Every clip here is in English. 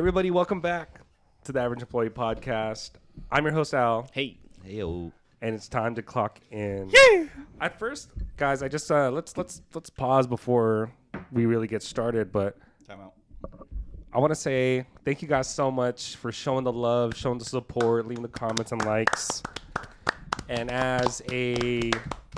everybody, welcome back to the Average Employee Podcast. I'm your host, Al. Hey. Heyo. And it's time to clock in. Yeah. At first, guys, I just let's pause before we really get started. But Time out. I want to say thank you guys so much for showing the love, showing the support, leaving the comments and likes. And as a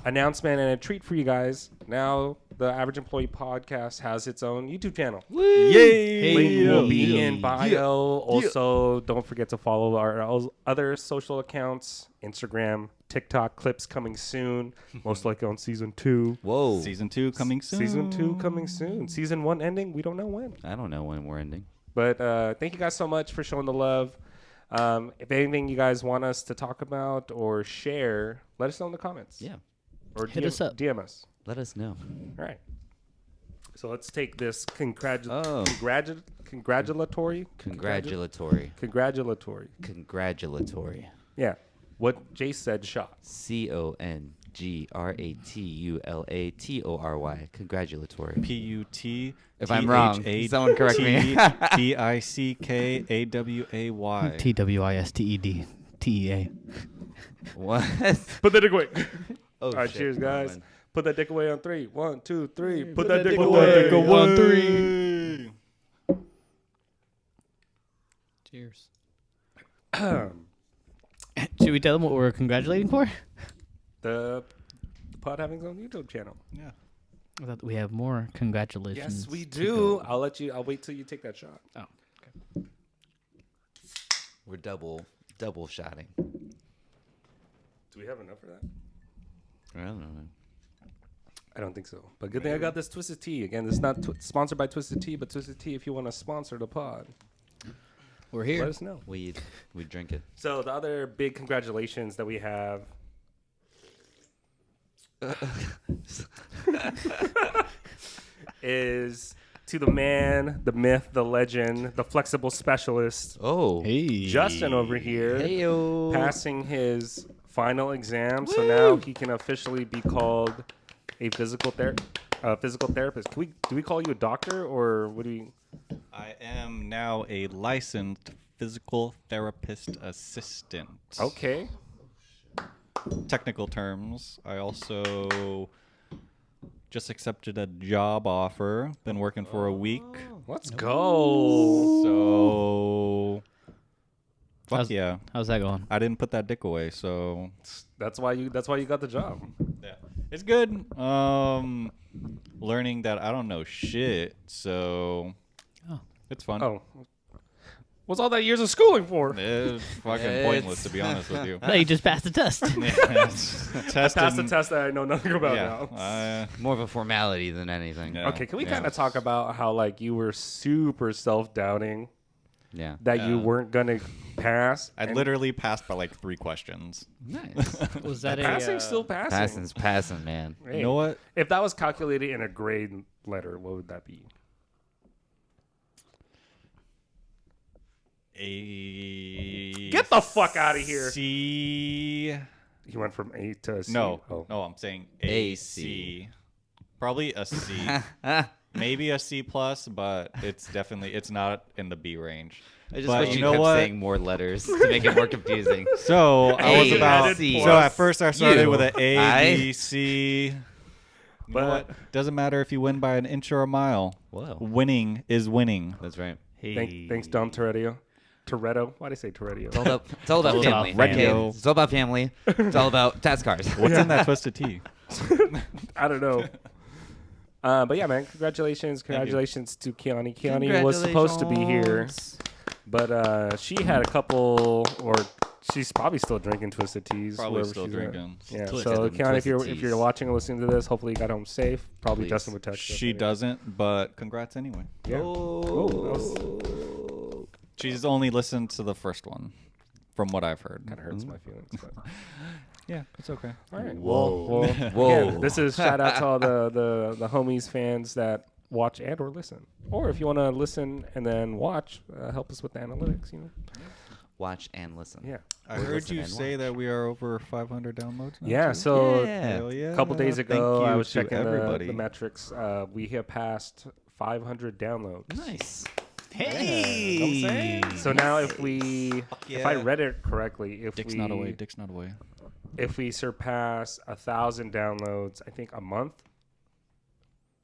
announcement and a treat for you guys, now the Average Employee Podcast has its own YouTube channel. Yay! Link will be in bio. Also, don't forget to follow our other social accounts, Instagram, TikTok, clips coming soon. Most likely on season 2. Whoa. Season 2 coming soon. Season 2 coming soon. Season 1 ending. We don't know when. I don't know when we're ending. But thank you guys so much for showing the love. If anything you guys want us to talk about or share, let us know in the comments. Yeah. Or Hit us up. DM us. Let us know. All right. So let's take this congratulatory. Congratulatory. Yeah. What Jay said shot. Congratulatory. Congratulatory. P-U-T. If I'm wrong, someone correct me. T-I-C-K-A-W-A-Y. TWISTED. TEA. What? Put that dick away. Oh, All right, shit. cheers, guys. Never mind. Put that dick away on 3. 1, 2, 3. Put that that dick dick away. away. 1, 3. Cheers. Should we tell them what we're congratulating for? The pod having its own YouTube channel. Yeah. I thought we have more congratulations. Yes, we to do. go. I'll wait till you take that shot. Oh. We're double shotting. Do we have enough for that? I don't know. I don't think so. But good thing I got this Twisted Tea. Again, this is not sponsored by Twisted Tea, but Twisted Tea, if you want to sponsor the pod, We're here. let us know. We drink it. So the other big congratulations that we have is to the man, the myth, the legend, the flexible specialist, Oh. Hey. Justin over here, Heyo. passing his final exam. So now he can officially be called a physical therapist. Do we call you a doctor or what do we? I am now a licensed physical therapist assistant. Okay. Technical terms. I also just accepted a job offer. Been working for a week. Let's go. So, How's- yeah. How's that going? I didn't put that dick away, so That's why you got the job. yeah, it's good. Learning that I don't know shit, so Oh. it's fun. Oh. What's all that years of schooling for? It's fucking pointless, to be honest with you. No, you just passed the test. That's the test that I know nothing about now. Yeah, More of a formality than anything. Yeah. Okay, can we Yeah. kind of talk about how like you were super self-doubting Yeah. that you Yeah. weren't gonna pass? I and literally passed by like 3 questions. Nice. Was that passing still passing. Passing, man. Hey, You know what? If that was calculated in a grade letter, what would that be? Get the fuck out of here. C. You went from A to C. No, Oh. no, I'm saying A, A C. C. Probably a C. Maybe a C plus, but it's not in the B range. I just But wish you you know kept what? saying more letters to make it more confusing. So I was A, about. C. So at first I started You. with an A, I. B, C. You But- know what? Doesn't matter if you win by an inch or a mile. Whoa. Winning is winning. That's right. Thanks, Dom Toretto. Why'd I say Toretto? It's all about It's all family. about Okay? radio. It's all about family. It's all about task cars. What's in that twisted tea? I don't know. But yeah, man, congratulations to Kiani. Kiani was supposed to be here, but she had a couple, or she's probably still drinking Twisted Teas. Probably wherever still she's at. drinking. Yeah, Twisted so and Kiani, if Twisted you're Teas. watching or listening to this, hopefully you got home safe. Probably Please. Justin would text us. She doesn't, but congrats anyway. Yeah. Oh. She's only listened to the first one, from what I've heard. Kind of hurts my feelings. But. Yeah, it's okay. All right. Whoa. Well, Whoa. again, this is shout out to all the homies fans that watch and or listen. Or if you want to listen and then watch, help us with the analytics. You know. Watch and listen. Yeah. I Or heard listen you and say watch. that we are over 500 downloads now. Yeah. too. So. Hell yeah. A couple days Thank ago, I you was to checking everybody. the metrics. We have passed 500 downloads. Nice. Hey. You know what I'm saying? So now if I yeah. read it correctly, Dick's not away. Dick's not away. if we surpass 1,000 downloads, I think a month,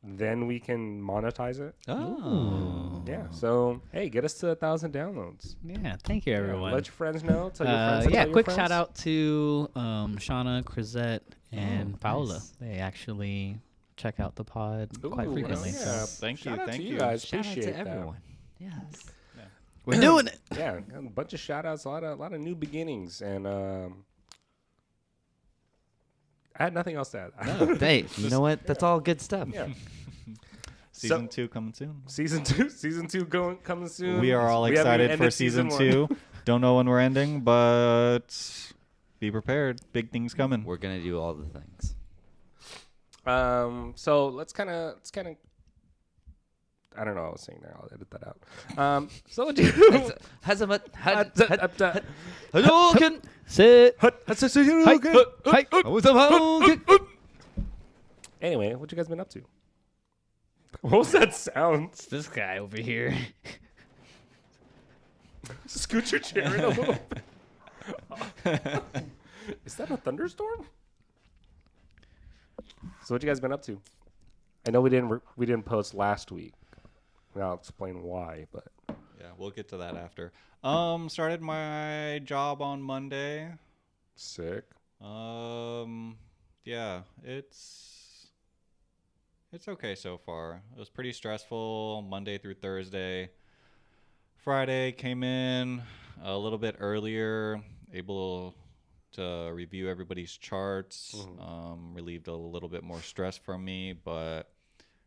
then we can monetize it. Oh. Yeah. So hey, get us to 1,000 downloads. Yeah, thank you, Yeah, everyone. let your friends know. Tell your friends. Yeah, tell your quick friends. shout out to Shauna, Crisette, and Paola. nice. They actually check out the pod quite Ooh, frequently. hell So yeah. Thank Shout you, out thank to you. guys. Shout out Appreciate to that. everyone. Yes. we're doing it. Yeah, a bunch of shout outs, a lot of new beginnings, and I had nothing else to add. No, hey, you know what? That's all good stuff. Yeah. Season 2 coming soon. Season two coming soon. We are all We haven't excited ended for season one. 2. Don't know when we're ending, but be prepared. Big things coming. We're gonna do all the things. So let's kind of. I don't know what I was saying there. I'll edit that out. So what do you? Hadouken! Sit. Anyway, what you guys been up to? What was that sound? This guy over here. Scoot your chair in a little bit. Is that a thunderstorm? So what you guys been up to? I know we didn't post last week. And I'll explain why, but Yeah, we'll get to that after. Started my job on Monday. sick. Yeah, it's okay so far. It was pretty stressful Monday through Thursday. Friday came in a little bit earlier, able to review everybody's charts, relieved a little bit more stress from me, but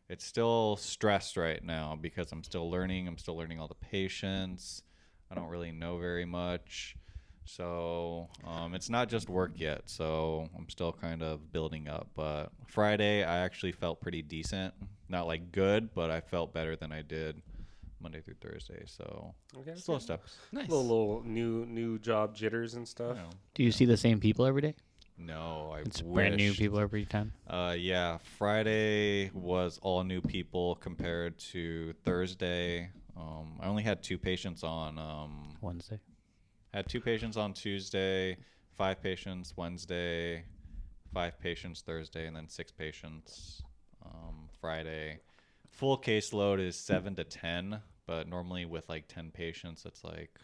it's still stressed right now because I'm still learning. I'm still learning all the patients. I don't really know very much. So it's not just work yet. So I'm still kind of building up. But Friday, I actually felt pretty decent. Not like good, but I felt better than I did Monday through Thursday. So Okay, slow steps. Nice. Little new job jitters and stuff. You know. Do you see the same people every day? No, I It's wish. brand new people every time. Yeah, Friday was all new people compared to Thursday. I only had 2 patients on. Wednesday. Had 2 patients on Tuesday, 5 patients Wednesday, 5 patients Thursday, and then 6 patients Friday. Full caseload is 7 to 10, but normally with like 10 patients, it's like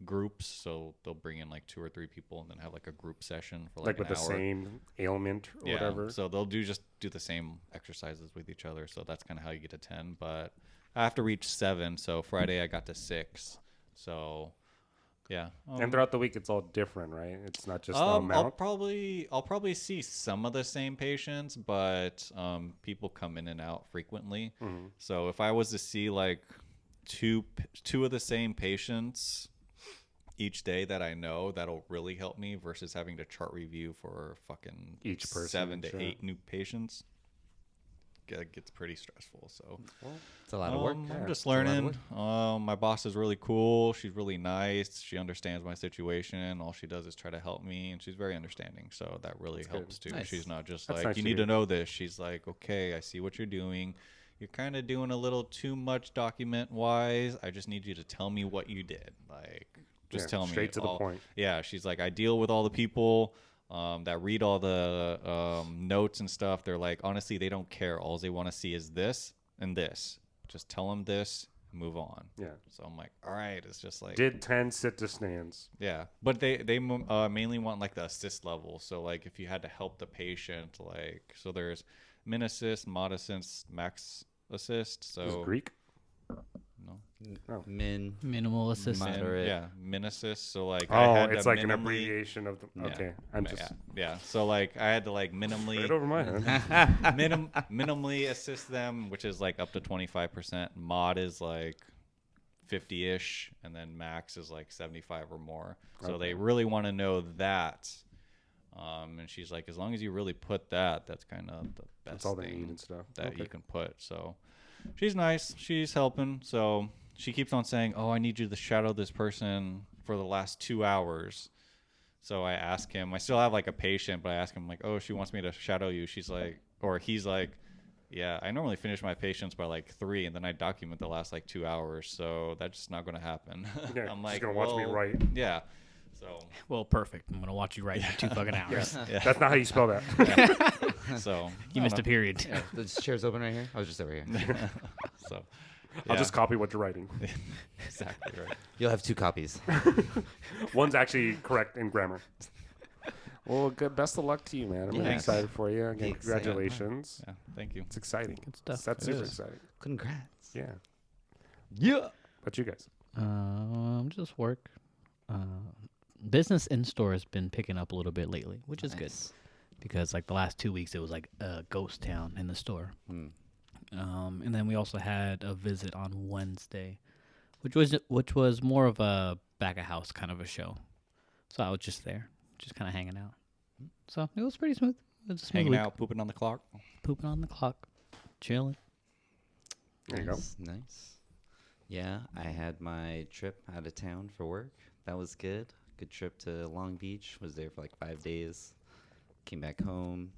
groups. So they'll bring in like 2 or 3 people and then have like a group session for like Like with an the hour. same ailment or Yeah, whatever. so they'll just do the same exercises with each other. So that's kind of how you get to 10. But I have to reach 7. So Friday I got to 6. So yeah. And throughout the week, it's all different, right? It's not just the I'll amount. probably see some of the same patients, but people come in and out frequently. Mm-hmm. So if I was to see like two of the same patients each day that I know, that'll really help me versus having to chart review for fucking Each person, 7 to sure. 8 new patients. It gets pretty stressful. So It's a lot of work. I'm just It's a lot of learning. work. My boss is really cool. She's really nice. She understands my situation. All she does is try to help me, and she's very understanding. So that really helps too. Nice. She's not just That's like, nice you to need hear. to know this. She's like, okay, I see what you're doing. You're kind of doing a little too much document wise. I just need you to tell me what you did. Like, just Yeah, tell me. straight to the all- point. Yeah, she's like, I deal with all the people that read all the notes and stuff. They're like, honestly, they don't care. All they want to see is this and this. Just tell them this, and move on. Yeah. So I'm like, all right. It's just like, Did 10 sit to stands? yeah. But they mainly want like the assist level. So like if you had to help the patient, like, so there's min assist, mod assist, max assist. Is So it Greek? no. Min. Minimal assist. Min- Min- Moderate. yeah, min assist. So like I Oh, had it's to like an minimally- abbreviation of the. Yeah. Okay. I'm Yeah, just yeah. So like I had to like minimally right over my head. minimally assist them, which is like up to 25%. Mod is like 50-ish, and then max is like 75 or more. So Okay. they really want to know that. And she's like, as long as you really put that, that's kind of the best That's all they thing need and stuff. that Okay. you can put. So she's nice. She's helping. So she keeps on saying, oh, I need you to shadow this person for the last 2 hours. So I ask him, I still have like a patient, but I ask him like, oh, she wants me to shadow you. She's like, or he's like, Yeah, I normally finish my patients by like 3, and then I document the last like 2 hours. So that's just not going to happen. Yeah, I'm just like, gonna watch me well, write. Yeah. So Well, perfect. I'm gonna watch you write for 2 fucking hours. yeah. That's not how you spell that. So You missed a period. Yeah, this chair's open right here. I was just over here. so I'll yeah, just copy what you're writing. exactly right. You'll have 2 copies. One's actually correct in grammar. Well, good. Best of luck to you, man. I'm really Yeah. excited for you. Again, Thanks. congratulations. Yeah, thank you. It's exciting. Good stuff. That's It super is. exciting. Congrats. Yeah. Yeah. But you guys. Just work. Business in store has been picking up a little bit lately, which is good Nice. because like the last 2 weeks it was like a ghost town in the store. Hmm. And then we also had a visit on Wednesday, which was more of a back of house kind of a show. So I was just there, just kind of hanging out. So it was pretty smooth. It was a smooth Hanging week. out, pooping on the clock. Pooping on the clock, chilling. There you go. Nice. Yeah, I had my trip out of town for work. That was good. Good trip to Long Beach. Was there for like 5 days. Came back home.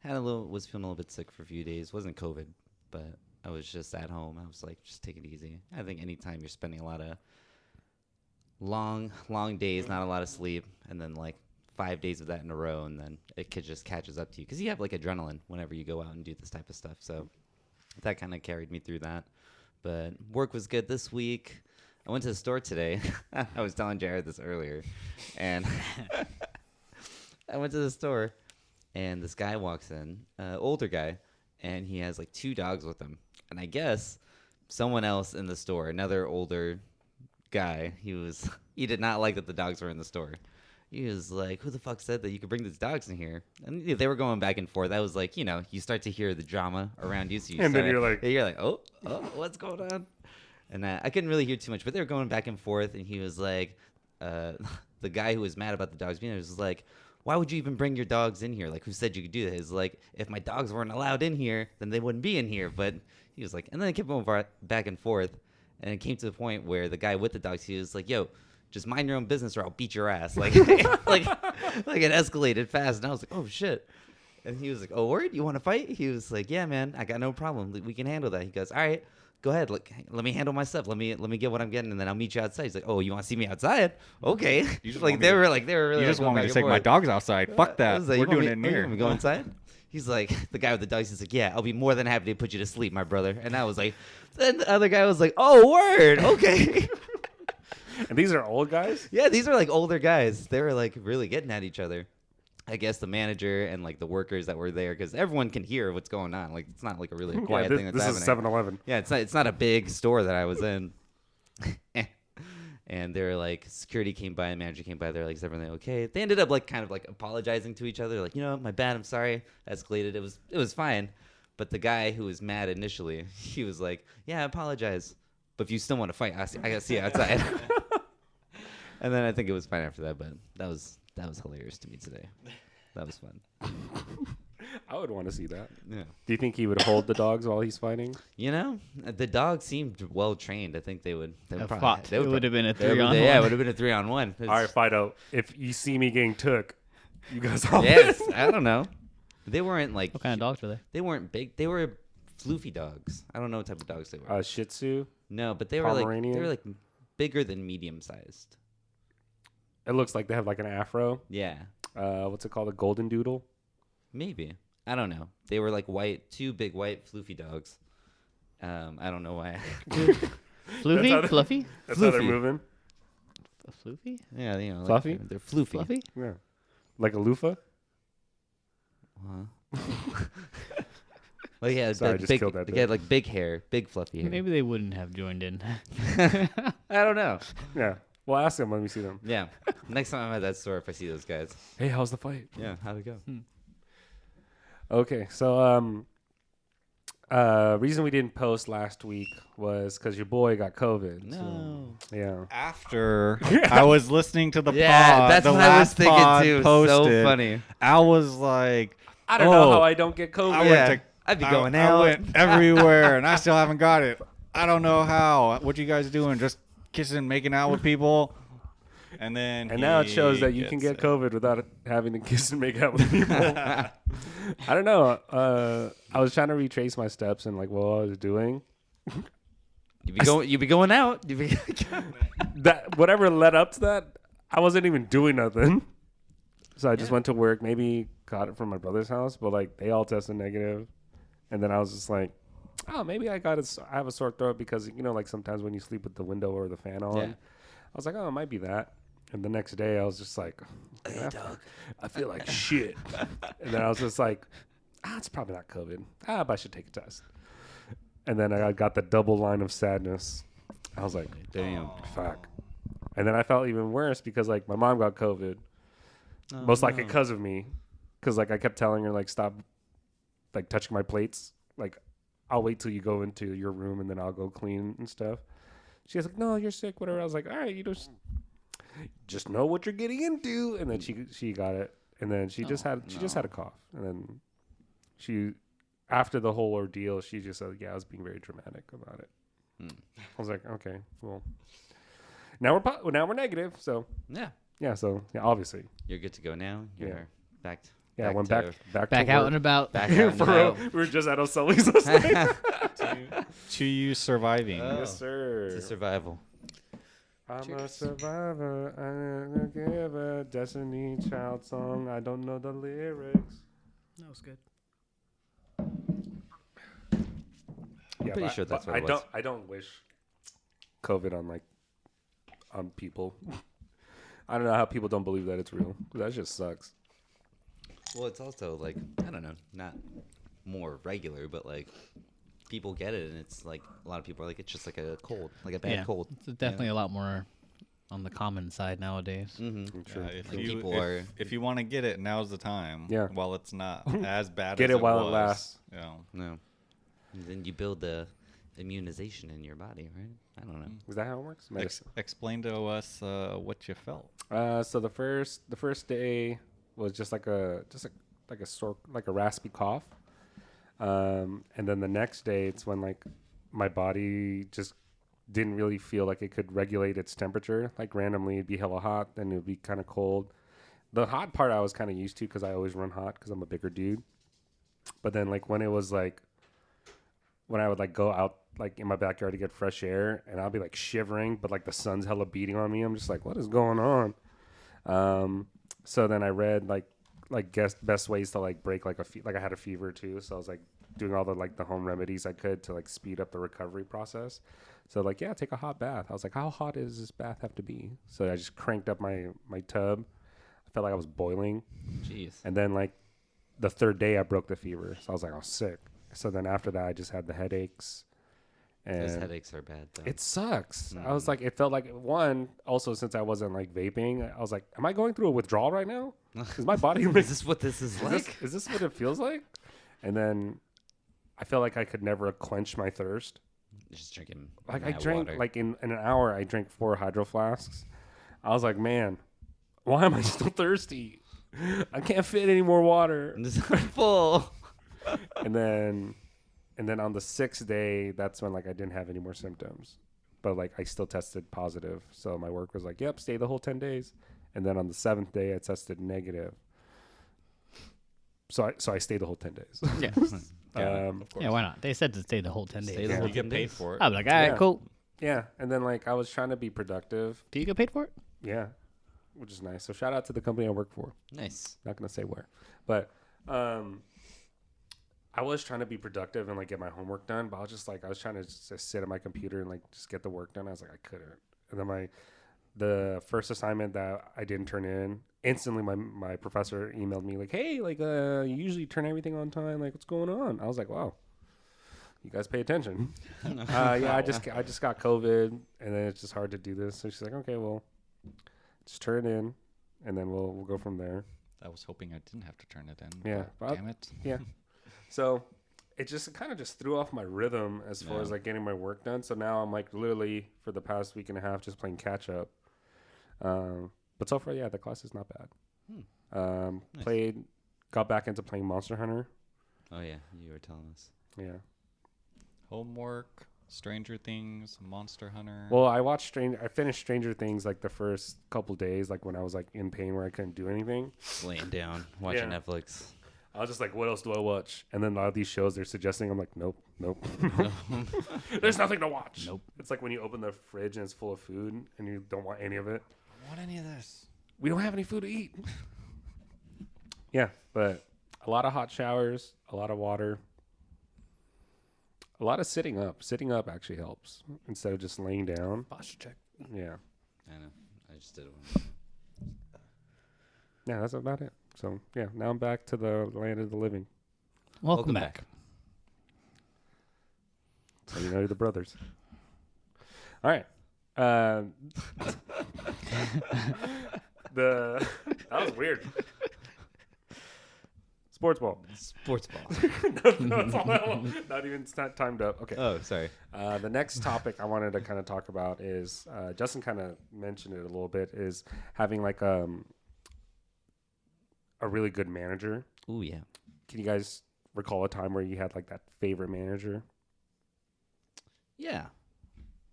Was feeling a little bit sick for a few days. Wasn't COVID, but I was just at home. I was like, just take it easy. I think anytime you're spending a lot of long days, not a lot of sleep, and then like 5 days of that in a row, and then it just catches up to you because you have like adrenaline whenever you go out and do this type of stuff. So that kind of carried me through that. But work was good this week. I went to the store today. I was telling Jared this earlier, and I went to the store, and this guy walks in, older guy, and he has like 2 dogs with him. And I guess someone else in the store, another older guy, he did not like that the dogs were in the store. He was like, who the fuck said that you could bring these dogs in here? And they were going back and forth. I was like, you start to hear the drama around you. So And then you're like, oh, what's going on? And I couldn't really hear too much, but they were going back and forth. And he was like, the guy who was mad about the dogs being there was like, why would you even bring your dogs in here? Like, who said you could do that? He's like, if my dogs weren't allowed in here, then they wouldn't be in here. But he was like, and then it kept going back and forth. And it came to the point where the guy with the dogs, he was like, yo, just mind your own business or I'll beat your ass. Like, like it escalated fast. And I was like, oh, shit. And he was like, oh, word? You want to fight? He was like, yeah, man, I got no problem. We can handle that. He goes, all right, go ahead. Let me handle my stuff. Let me get what I'm getting, and then I'll meet you outside. He's like, oh, you want to see me outside? Okay. You just like, want me they to- were really You just going want me back to and take my forth. dogs outside. Fuck I that. was like, We're you want doing me- it in you here. want me to go inside? He's like, the guy with the dogs, he's like, yeah, I'll be more than happy to put you to sleep, my brother. And I was like, then the other guy was like, oh, word, okay. and these are old guys? Yeah, these are like older guys. They were like really getting at each other. I guess the manager and like the workers that were there, because everyone can hear what's going on. Like, it's not like a really quiet yeah, thing that's this happening. is 7-Eleven. Yeah, it's not a big store that I was in. And they're like, security came by, and manager came by. They're like, is everything okay? They ended up like kind of like apologizing to each other, like, my bad, I'm sorry. Escalated. It was fine. But the guy who was mad initially, he was like, yeah, I apologize, but if you still want to fight, I gotta see you outside. And then I think it was fine after that. But that was hilarious to me today. That was fun. I would want to see that. Yeah. Do you think he would hold the dogs while he's fighting? The dog seemed well trained. I think they would. They would Have probably, fought. they It would would have been a they would- 3-on-1. Yeah, it would have been a 3-on-1. All right, Fido. If you see me getting took, you guys all Yes, I don't know. They weren't like. What kind of dogs were they? They weren't big. They were floofy dogs. I don't know what type of dogs they were. Shih Tzu. No, but they were like Pomeranian? bigger than medium sized. It looks like they have like an afro. Yeah, What's it called? A golden doodle. maybe. I don't know. They were like two big white floofy dogs. I don't know why. Floofy? how they- Fluffy? That's how they're Floofy. moving. Floofy? Yeah, like, Fluffy? They're floofy. Fluffy? Yeah. Like a loofah. Huh? Well, yeah, Sorry, I the just big, killed that they bit. had like big hair, big fluffy hair. Maybe they wouldn't have joined in. I don't know. Yeah. Well, ask them when we see them. Yeah. Next time I'm at that store, if I see those guys. Hey, how's the fight? Yeah, how'd it go? Okay, so reason we didn't post last week was because your boy got COVID. No. So, yeah. After I was listening to the Yeah, pod, that's the what I was last thinking pod too. So posted, funny. Al was like, I don't know "Oh, how I don't get COVID. I Yeah. went to I'd be going I out. went everywhere, and I still haven't got it. I don't know how. What you guys doing? Just kissing, making out with people? And then And now it shows he that you can gets get it. COVID without having to kiss and make out with people. I don't know. I was trying to retrace my steps and like what I was doing. You be going out. You be That whatever led up to that, I wasn't even doing nothing. So I just went to work. Maybe got it from my brother's house, but like they all tested negative. And then I was just like, oh, maybe I have a sore throat because like sometimes when you sleep with the window or the fan on. Yeah. I was like, oh, it might be that. And the next day I was just like, I feel like shit. And then I was just like, it's probably not COVID. But I should take a test. And then I got the double line of sadness. I was like, damn, fuck. And then I felt even worse because like my mom got COVID, most likely because of me. Because like I kept telling her like stop, like touching my plates. Like I'll wait till you go into your room and then I'll go clean and stuff. She was like, no, you're sick, whatever. I was like, all right, you just know what you're getting into. And then she got it, and then she just had a cough, and then she, after the whole ordeal, she just said, yeah, I was being very dramatic about it. I was like, okay, well, now we're negative, so yeah. so obviously, You're good to go now. You're back. I went back Back to out work. and about. Back out. For real, we were just at O'Sully's last night. To you surviving. Yes, sir. It's a survival. I'm a survivor. I'm a giver. Destiny Child song. I don't know the lyrics. That was good. Yeah, pretty sure that's but what it was. I don't wish COVID on people. I don't know how people don't believe that it's real. That just sucks. Well, it's also like, I don't know, not more regular, but like people get it, and it's like a lot of people are like, it's just like a cold, like a bad cold. It's definitely a lot more on the common side nowadays. Mm-hmm. True. If Like you people are- if you want to get it, now's the time. Yeah. While it's not as bad. Get as it while it was. lasts. Yeah. No. And then you build the immunization in your body, right? I don't know. Is that how it works? Explain to us what you felt. So the first day was just like a raspy cough, and then the next day it's when like my body just didn't really feel like it could regulate its temperature. Like randomly it'd be hella hot, then it would be kind of cold. The hot part I was kind of used to because I always run hot because I'm a bigger dude. But then like when it was like when I would like go out like in my backyard to get fresh air and I'll be like shivering, but like the sun's hella beating on me. I'm just like, what is going on? So then I read like best ways to like break like I had a fever too. So I was like doing all the home remedies I could to like speed up the recovery process. So like, yeah, take a hot bath. I was like, how hot does this bath have to be? So I just cranked up my tub. I felt like I was boiling. Jeez. And then like the third day I broke the fever. So I was like, I was sick. So then after that I just had the headaches. And Those headaches are bad, though. it sucks. I was like, it felt like also since I wasn't like vaping, I was like, am I going through a withdrawal right now? Is my body Is this what this is like? is this what it feels like? And then I felt like I could never quench my thirst. Just drinking. Like I mad drank water. like in an hour I drank 4 hydro flasks. I was like, man, why am I still thirsty? I can't fit any more water. I'm just full. And then on the 6th day, that's when like I didn't have any more symptoms, but like I still tested positive. So my work was like, yep, stay the whole 10 days. And then on the 7th day, I tested negative. So I stayed the whole 10 days. Yeah. Of course. Yeah, why not? They said to stay the whole 10 days. Stay the whole You get 10 paid days. for it. I'd be like, all right, Yeah. cool. Yeah. And then like I was trying to be productive. Do you get paid for it? Yeah. Which is nice. So shout out to the company I work for. Nice. Not going to say where, but, I was trying to be productive and like get my homework done, but I was trying to just sit at my computer and like just get the work done. I was like, I couldn't. And then the first assignment that I didn't turn in, instantly my professor emailed me like, hey, like, you usually turn everything on time. Like, what's going on? I was like, wow, you guys pay attention. Yeah, I just got COVID and then it's just hard to do this. So she's like, okay, well, just turn it in and then we'll go from there. I was hoping I didn't have to turn it in. Yeah, but well, damn it. Yeah. So it just kind of just threw off my rhythm as far Yeah. as like getting my work done. So now I'm like literally for the past week and a half just playing catch up. But so far, yeah, the class is not bad. Nice. Got back into playing Monster Hunter. Oh yeah, you were telling us. Yeah. Homework, Stranger Things, Monster Hunter. Well, I finished Stranger Things like the first couple days, like when I was like in pain where I couldn't do anything. Just laying down, watching Yeah. Netflix. I was just like, what else do I watch? And then a lot of these shows they're suggesting, I'm like, nope. There's nothing to watch. Nope. It's like when you open the fridge and it's full of food and you don't want any of it. I don't want any of this. We don't have any food to eat. Yeah, but a lot of hot showers, a lot of water, a lot of sitting up. Sitting up actually helps instead of just laying down. Posture check. Yeah. I know. I just did one. Yeah, that's about it. So, yeah, now I'm back to the land of the living. Welcome back. So, you know, the brothers. All right. That was weird. Sports ball. Sports ball. Not even it's not timed up. Okay. Oh, sorry. The next topic I wanted to kind of talk about is Justin kind of mentioned it a little bit, is having like a really good manager. Ooh, yeah. Can you guys recall a time where you had like that favorite manager? Yeah,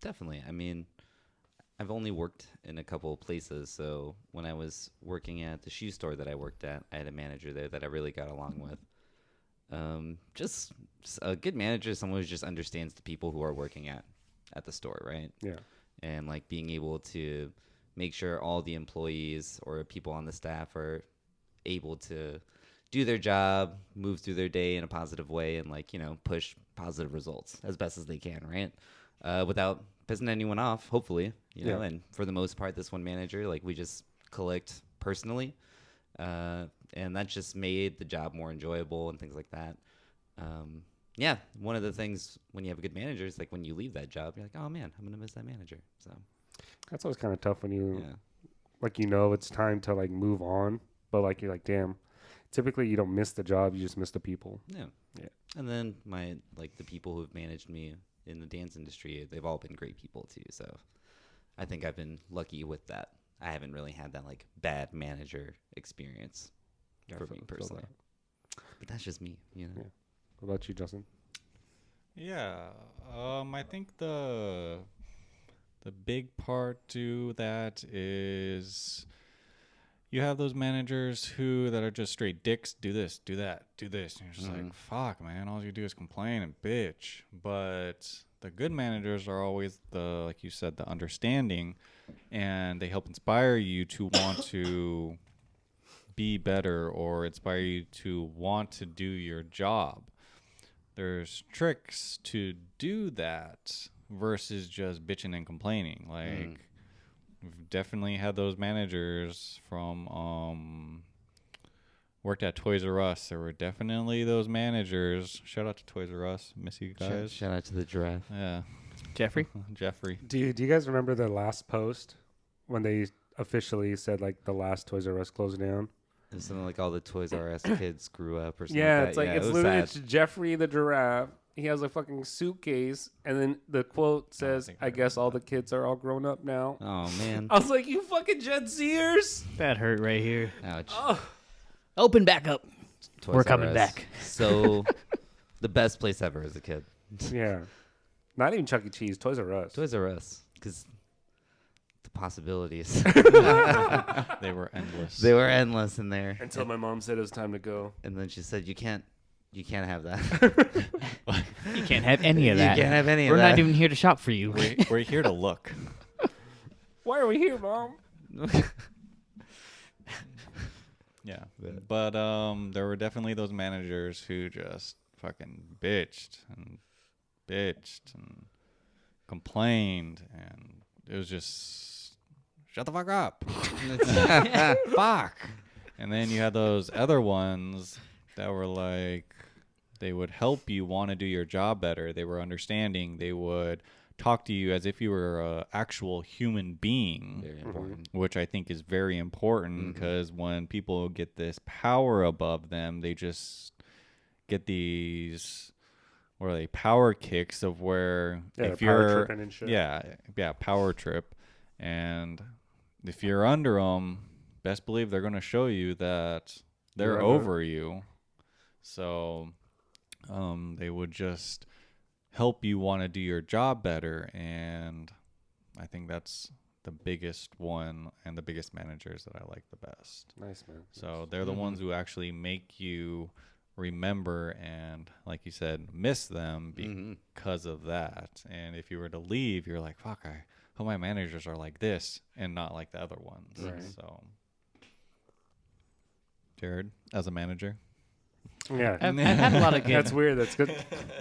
definitely. I mean, I've only worked in a couple of places, so when I was working at the shoe store that I worked at, I had a manager there that I really got along with. Just a good manager is someone who just understands the people who are working at the store, right? Yeah. And like being able to make sure all the employees or people on the staff are able to do their job, move through their day in a positive way, and like, you know, push positive results as best as they can, right? Without pissing anyone off, hopefully, you know. Yeah. And for the most part, this one manager, like, we just collect personally, and that just made the job more enjoyable and things like that. Yeah, one of the things when you have a good manager is like when you leave that job, you're like, oh man, I'm gonna miss that manager. So That's always kind of tough when you yeah, like, you know, it's time to like move on, but like you're like, damn. Typically, you don't miss the job; you just miss the people. yeah. Yeah. And then the people who've managed me in the dance industry, they've all been great people too. So I think I've been lucky with that. I haven't really had that like bad manager experience Yeah, for I feel me personally. that. But that's just me, you know. Yeah. What about you, Justin? Yeah, I think the big part to that is you have those managers that are just straight dicks. Do this, do that, do this. And you're just like, fuck, man. All you do is complain and bitch. But the good managers are always like you said, the understanding, and they help inspire you to want to be better or inspire you to want to do your job. There's tricks to do that versus just bitching and complaining. Like, we've definitely had those managers from worked at Toys R Us. There were definitely those managers. Shout out to Toys R Us. Miss you guys. Shout out to the giraffe. Yeah. Jeffrey? Jeffrey. Do you guys remember the last post when they officially said like the last Toys R Us closed down? It's something like all the Toys R Us kids grew up or something. Yeah, like it's that. like Yeah, it's it was literally sad. it's Jeffrey the giraffe. He has a fucking suitcase, and then the quote says, think I "I guess remember all that. the kids are all grown up now." Oh man. I was like, "You fucking Gen Zers!" That hurt right here. Ouch. Oh, Open back up. Toys We're R coming Us. back. So the best place ever as a kid. yeah. Not even Chuck E. Cheese, Toys R Us. Toys R Us, because the possibilities They were endless. they were endless in there. Until my mom said it was time to go. And then she said, "You can't have that. You can't have any of that. You can't have any We're of that." not even here to shop for you. We're here to look. Why are we here, Mom? Yeah. Yeah. But there were definitely those managers who just fucking bitched and complained, and it was just shut the fuck up. Fuck. And then you had those other ones that were like, they would help you want to do your job better. They were understanding. They would talk to you as if you were an actual human being, Very important. which I think is very important, because when people get this power above them, they just get these, what are they, power kicks of where Yeah, if power you're tripping and shit. yeah, power trip. And if you're under them, best believe they're going to show you that they're You're under. over you. So they would just help you want to do your job better. And I think that's the biggest one and the biggest managers that I like the best. Nice, man. So they're the ones who actually make you remember and, like you said, miss them because of that. And if you were to leave, you're like, fuck, I hope my managers are like this and not like the other ones. Right. So, Jared, as a manager, Yeah. I've had a lot of good. That's weird. That's good.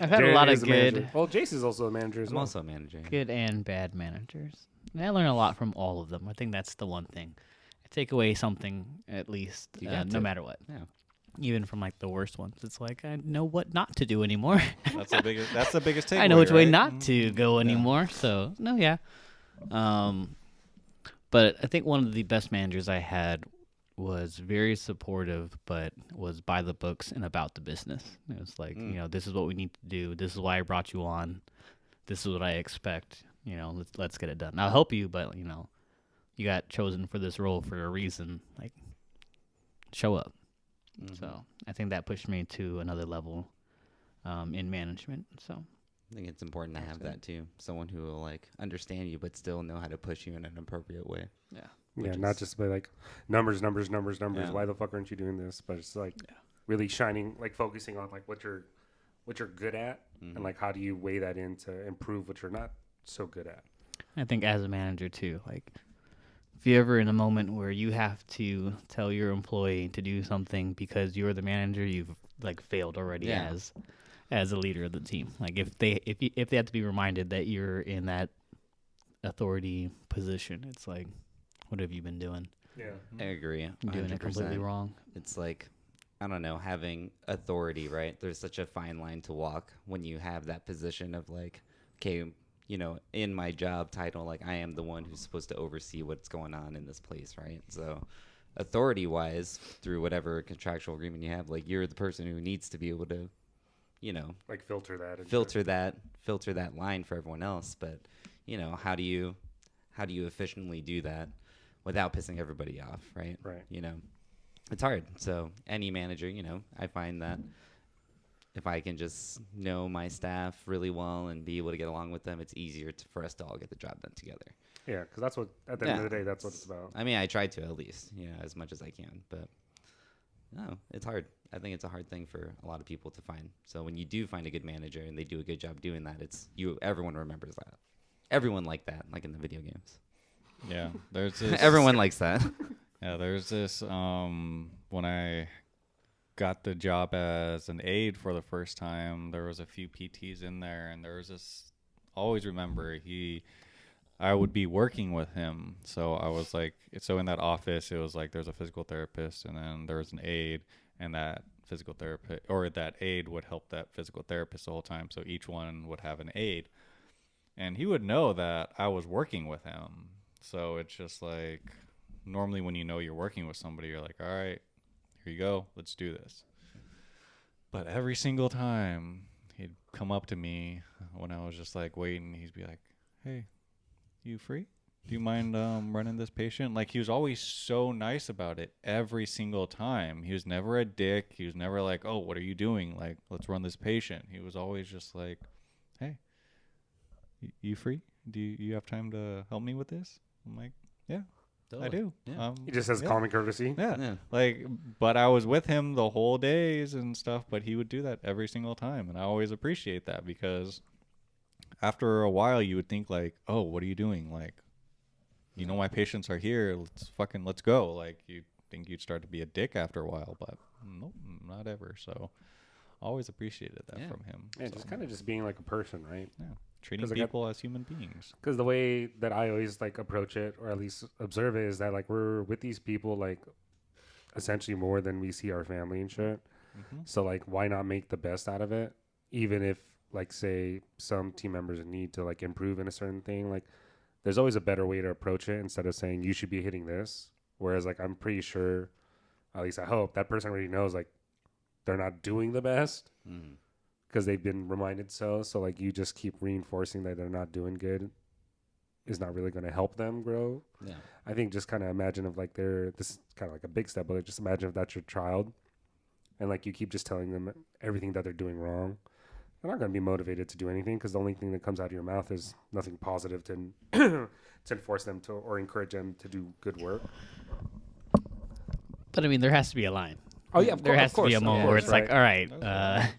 I've had a Jared lot is of a manager. good, Well, Jace is also a manager as I'm well. also a manager. good and bad managers. And I learn a lot from all of them. I think that's the one thing. I take away something at least, You got no to. matter what. Yeah. Even from like the worst ones, it's like I know what not to do anymore. that's the biggest. That's the biggest takeaway. I know which way right? not to go anymore. So no, yeah. But I think one of the best managers I had was very supportive, but was by the books and about the business. It was like, this is what we need to do. This is why I brought you on. This is what I expect. Let's get it done. I'll help you, but you got chosen for this role for a reason. Like, show up. So I think that pushed me to another level in management. So I think it's important to have that too. Someone who will like understand you, but still know how to push you in an appropriate way. yeah. Yeah, not just by like numbers. Yeah. Why the fuck aren't you doing this? But it's like really shining, like focusing on like what you're good at, and like how do you weigh that in to improve what you're not so good at. I think as a manager too, like if you're ever in a moment where you have to tell your employee to do something because you're the manager, you've like failed already Yeah. as a leader of the team. Like if they have to be reminded that you're in that authority position, it's like, what have you been doing? Yeah, I agree. You're doing it completely 100%. wrong. It's like, I don't know, having authority, right? There's such a fine line to walk when you have that position of like, okay, in my job title, like I am the one who's supposed to oversee what's going on in this place, right? So authority wise, through whatever contractual agreement you have, like you're the person who needs to be able to, like filter that. And filter that line for everyone else. But, how do you efficiently do that without pissing everybody off, right? Right. It's hard. So any manager, I find that if I can just know my staff really well and be able to get along with them, it's easier for us to all get the job done together. Yeah, because that's what at the end of the day, that's what it's about. I mean, I try to at least, as much as I can, but no, it's hard. I think it's a hard thing for a lot of people to find. So when you do find a good manager and they do a good job doing that, everyone remembers that. Everyone like that, like in the video games. Yeah, there's this. Everyone likes that. Yeah, there's this. When I got the job as an aide for the first time, there was a few PTs in there, and there was this. Always remember I would be working with him, so I was like, so in that office, it was like there's a physical therapist, and then there was an aide, and that physical therapist or that aide would help that physical therapist the whole time. So each one would have an aide, and he would know that I was working with him. So it's just like, normally when you're working with somebody, you're like, all right, here you go, let's do this. But every single time he'd come up to me when I was just like waiting, he'd be like, hey, you free? Do you mind running this patient? Like, he was always so nice about it every single time. He was never a dick. He was never like, oh, what are you doing? Like, let's run this patient. He was always just like, hey, you free? Do you have time to help me with this? I'm like, yeah, I do. Yeah. He just has common courtesy. Yeah. Like, but I was with him the whole days and stuff, but he would do that every single time. And I always appreciate that, because after a while you would think like, oh, what are you doing? Like, my patients are here. Let's go. Like, you think you'd start to be a dick after a while, but nope, not ever. So always appreciated that from him. Yeah, So, just kind of just being like a person, right? yeah. Treating 'Cause I got- people as human beings. Because the way that I always like approach it, or at least observe it, is that like we're with these people like essentially more than we see our family and shit. So like, why not make the best out of it? Even if like, say some team members need to like improve in a certain thing, like there's always a better way to approach it instead of saying you should be hitting this. Whereas like, I'm pretty sure, at least I hope, that person already knows like they're not doing the best. Because they've been reminded so. So like, you just keep reinforcing that they're not doing good is not really going to help them grow. Yeah. I think just kind of imagine if like this is kind of like a big step, but like, just imagine if that's your child, and like you keep just telling them everything that they're doing wrong, they're not going to be motivated to do anything because the only thing that comes out of your mouth is nothing positive to to enforce them to or encourage them to do good work. But I mean, there has to be a line. Oh yeah, of There course, has of to be a course, moment of where course, it's like, all right,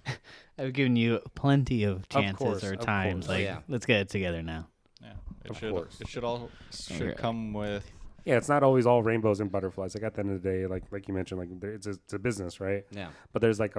I've given you plenty of chances course, or of times. course. Like, Yeah. let's get it together now. Yeah, Of course. it should come with. Yeah, it's not always all rainbows and butterflies. Like at the end of the day, like you mentioned, like it's a business, right? Yeah. But there's like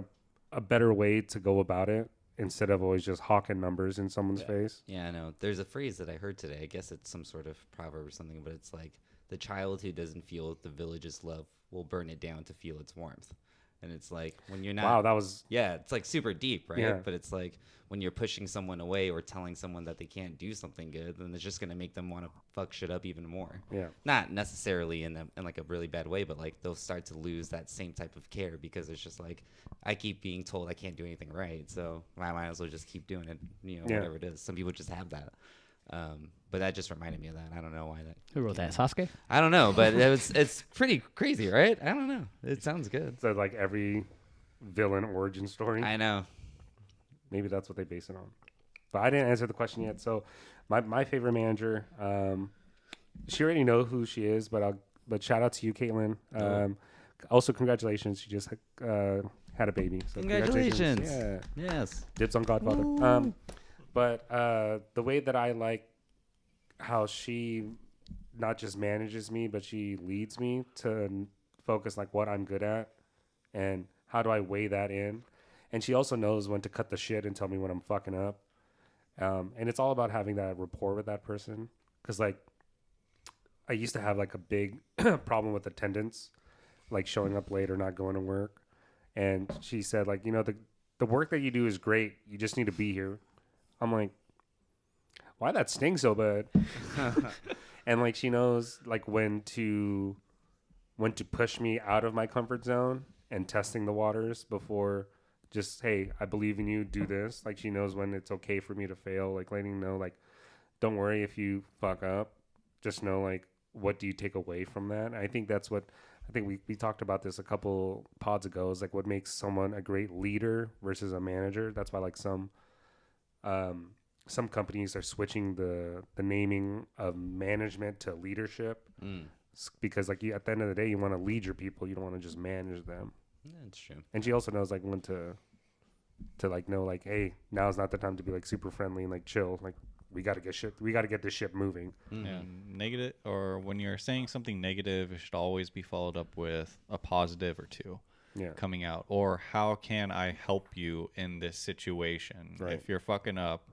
a better way to go about it instead of always just hawking numbers in someone's face. Yeah, I know. There's a phrase that I heard today. I guess it's some sort of proverb or something, but it's like the child who doesn't feel the village's love will burn it down to feel its warmth. And it's like when you're not. Wow, that was Yeah, it's like super deep, right? Yeah. But it's like when you're pushing someone away or telling someone that they can't do something good, then it's just gonna make them want to fuck shit up even more. yeah. Not necessarily in like a really bad way, but like they'll start to lose that same type of care because it's just like I keep being told I can't do anything right, so I might as well just keep doing it. You know, Yeah. whatever it is. Some people just have that. But that just reminded me of that. I don't know why that. Who wrote that? Sasuke? I don't know, but it's pretty crazy, right? I don't know. It sounds good. So like every villain origin story. I know. Maybe that's what they base it on. But I didn't answer the question yet. So my favorite manager, she already know who she is, but shout out to you, Caitlin. Also congratulations. She just had a baby. So Congratulations. Yeah. Yes. Dibs on Godfather. But the way that I like how she not just manages me, but she leads me to focus like what I'm good at and how do I weigh that in. And she also knows when to cut the shit and tell me when I'm fucking up. And it's all about having that rapport with that person. Because like I used to have like a big problem with attendance, like showing up late or not going to work. And she said like, you know, the work that you do is great. You just need to be here. I'm like, why that sting so bad? And like she knows like when to push me out of my comfort zone and testing the waters before just, hey, I believe in you, do this. Like she knows when it's okay for me to fail, like letting me know like, don't worry if you fuck up. Just know like what do you take away from that? I think that's what we talked about this a couple pods ago, is like what makes someone a great leader versus a manager. That's why like some companies are switching the naming of management to leadership because like at the end of the day you want to lead your people, you don't want to just manage them. Yeah, that's true. And she also knows like when to like know like, hey, now's not the time to be like super friendly and like chill. Like we got to get this ship moving. Yeah, negative, or when you're saying something negative, it should always be followed up with a positive or two. Yeah. Coming out, or how can I help you in this situation? Right. If you're fucking up,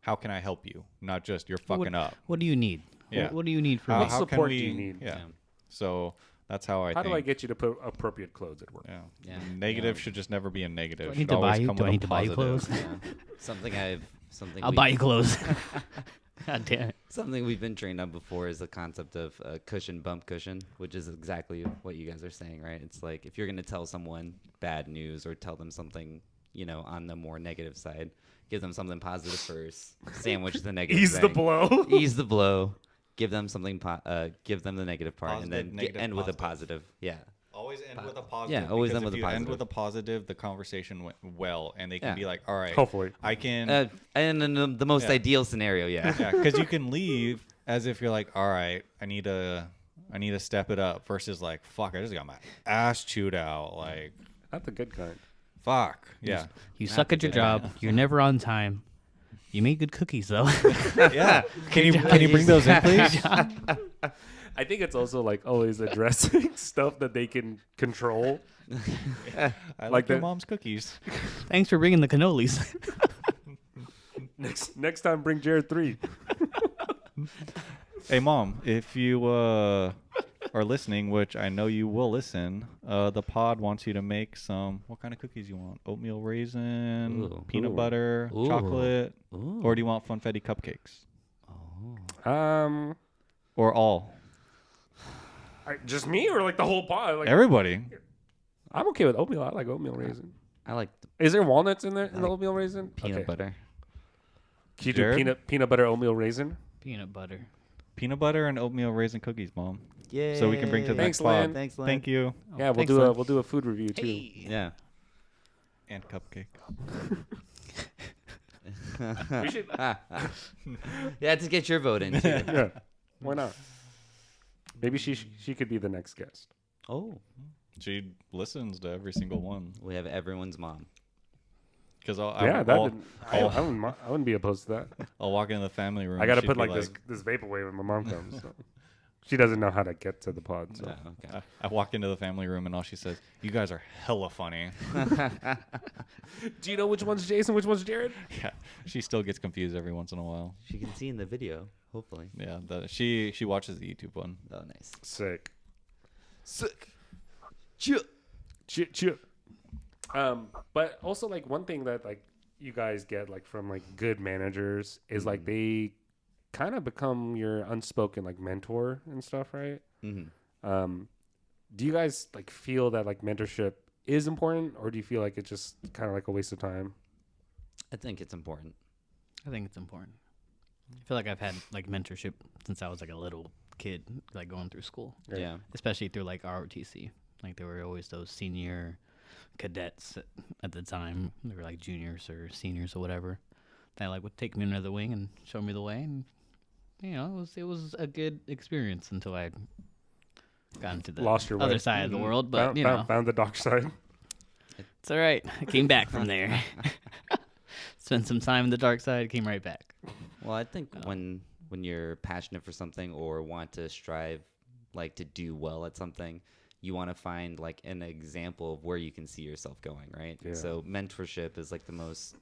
how can I help you? Not just you're fucking up. What do you need? Yeah. What do you need from What me? How support can do we, you need? Yeah. Yeah. So that's how I How think. do I get you to put appropriate clothes at work? Yeah. Yeah. Negative should just never be a negative. Do I Should need to buy always you? come Do I with a need to buy you positive. clothes? Yeah. Something I'll we- buy you clothes. God damn it. Something we've been trained on before is the concept of cushion bump cushion, which is exactly what you guys are saying, right? It's like if you're going to tell someone bad news or tell them something, you know, on the more negative side, give them something positive first, sandwich the negative. Ease the thing. blow. Ease the blow. Give them something. Give them the negative part, Positive, and then negative, end with a positive. positive. Yeah. Always end with a positive. Yeah, always because end with if a you end positive. with a positive, the conversation went well, and they can Yeah. be like, "All right, Hopefully. I can." And in the most Yeah. ideal scenario, yeah. Yeah, because you can leave as if you're like, "All right, I need to step it up," versus like, "Fuck, I just got my ass chewed out." Like, Not the good kind. fuck. Yeah. You suck at your job. You're never on time. You make good cookies though. Yeah. Can you bring those in, please? I think it's also like always addressing stuff that they can control. I Like like your the- mom's cookies. Thanks for bringing the cannolis. Next time, bring Jared 3. Hey, mom, if you are listening, which I know you will listen, the pod wants you to make some. What kind of cookies you want? Oatmeal raisin, Ooh. peanut Ooh. butter, Ooh. chocolate, Ooh. or do you want funfetti cupcakes? Or all? Just me or like the whole pot? Like Everybody. I'm okay with oatmeal. I like oatmeal raisin. I like the Is there walnuts in there in the like oatmeal raisin? peanut Okay. butter. Can you do Jared? peanut butter oatmeal raisin? Peanut butter. Peanut butter and oatmeal raisin cookies, mom. Yeah. So we can bring to the Thanks, next pod. Lynn. Thanks, Lynn. Thank you. Yeah, thanks, we'll Lynn. do a food review too. Yeah. And cupcake. We should. Yeah, to get your vote in too. Yeah. Why not? Maybe she could be the next guest. Oh, She listens to every single one. we have everyone's mom. Because Yeah, I wouldn't be opposed to that. I'll walk in the family room. I got to she'd put be like this vaporwave when my mom comes. So. She doesn't know how to get to the pod. So. Oh, okay. I walk into the family room and all she says, "You guys are hella funny." Do you know which one's Jason, which one's Jared? Yeah, she still gets confused every once in a while. She can see in the video, hopefully. Yeah, she watches the YouTube one. Oh, nice. Sick. Sick. Chip. But also like one thing that like you guys get like from like good managers is like they kind of become your unspoken like mentor and stuff, right? Mm-hmm. Do you guys like feel that like mentorship is important, or do you feel like it's just kind of like a waste of time? I think it's important. I think it's important. I feel like I've had like mentorship since I was like a little kid, like going through school, Yeah. especially through like ROTC. Like there were always those senior cadets at the time. They were like juniors or seniors or whatever. That like would take me under the wing and show me the way, and you know it was a good experience until I got into the Lost your other way. side of the world. But you know, found the dark side. it's all right. I came back from there. Spent some time in the dark side. Came right back. Well, I think when you're passionate for something or want to strive, like to do well at something, you want to find like an example of where you can see yourself going, right? Yeah. So mentorship is like the most.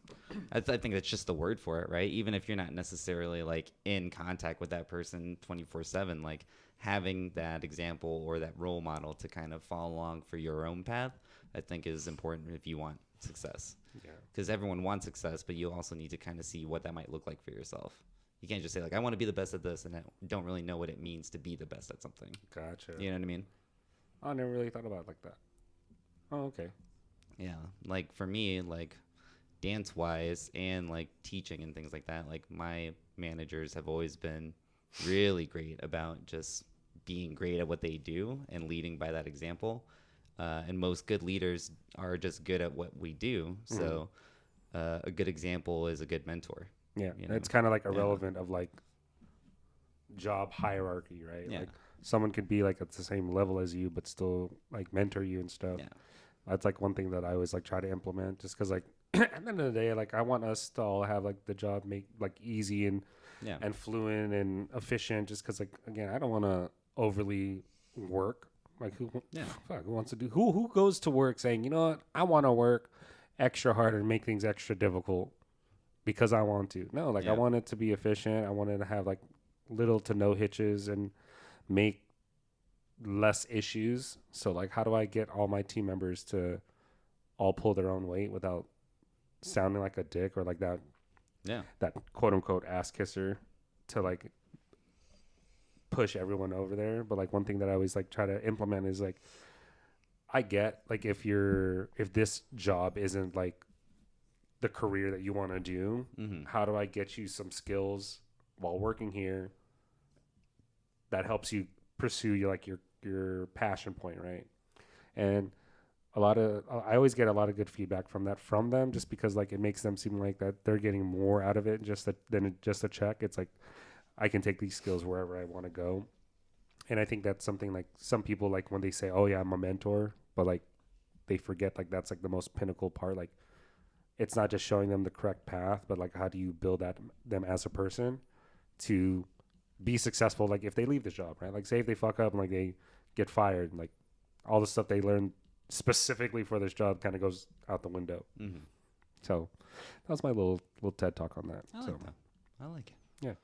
I think that's just the word for it, right? Even if you're not necessarily like in contact with that person 24/7, like having that example or that role model to kind of follow along for your own path, I think is important if you want success. Yeah. Because everyone wants success, but you also need to kind of see what that might look like for yourself. You can't just say like, I want to be the best at this, and I don't really know what it means to be the best at something. Gotcha. You know what I mean? I never really thought about it like that. Oh, okay. Yeah. Like for me, like dance wise and like teaching and things like that, like my managers have always been really great about just being great at what they do and leading by that example. And most good leaders are just good at what we do. So a good example is a good mentor. Yeah, You know? it's kind of like irrelevant of like job hierarchy, right? Yeah. Like someone could be like at the same level as you, but still like mentor you and stuff. Yeah. That's like one thing that I always like try to implement, just because like at the end of the day, like I want us to all have like the job make like easy and Yeah. and fluent and efficient. Just because like again, I don't want to overly work. Like who wants to do who goes to work saying, you know what, I want to work extra hard and make things extra difficult because I want to. No, like I Yeah. want it to be efficient. I want it to have like little to no hitches and make less issues. So like how do I get all my team members to all pull their own weight without sounding like a dick or like that Yeah. quote unquote ass kisser to like push everyone over there. But like one thing that I always like try to implement is like I get like if this job isn't like the career that you want to do, Mm-hmm. how do I get you some skills while working here that helps you pursue your passion point, right? And I always get a lot of good feedback from them, just because like it makes them seem like that they're getting more out of it than just a check. It's like I can take these skills wherever I want to go. And I think that's something like some people like when they say, oh yeah, I'm a mentor, but like they forget like that's like the most pinnacle part. Like it's not just showing them the correct path, but like how do you build them as a person to be successful? Like if they leave this job, right? Like say if they fuck up and like they get fired, like all the stuff they learned specifically for this job kind of goes out the window. Mm-hmm. So that was my little TED talk on that. I like So that. I like it.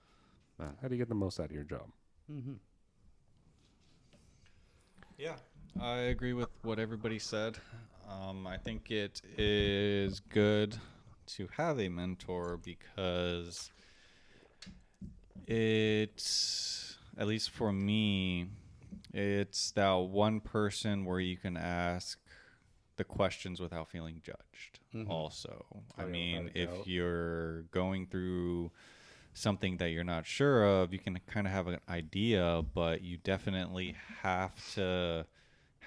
how do you get the most out of your job? Mm-hmm. Yeah, I agree with what everybody said. I think it is good to have a mentor because it's, at least for me, it's that one person where you can ask the questions without feeling judged. Mhm. Also, I Oh, yeah, mean, without a if doubt. you're going through something that you're not sure of, you can kind of have an idea, but you definitely have to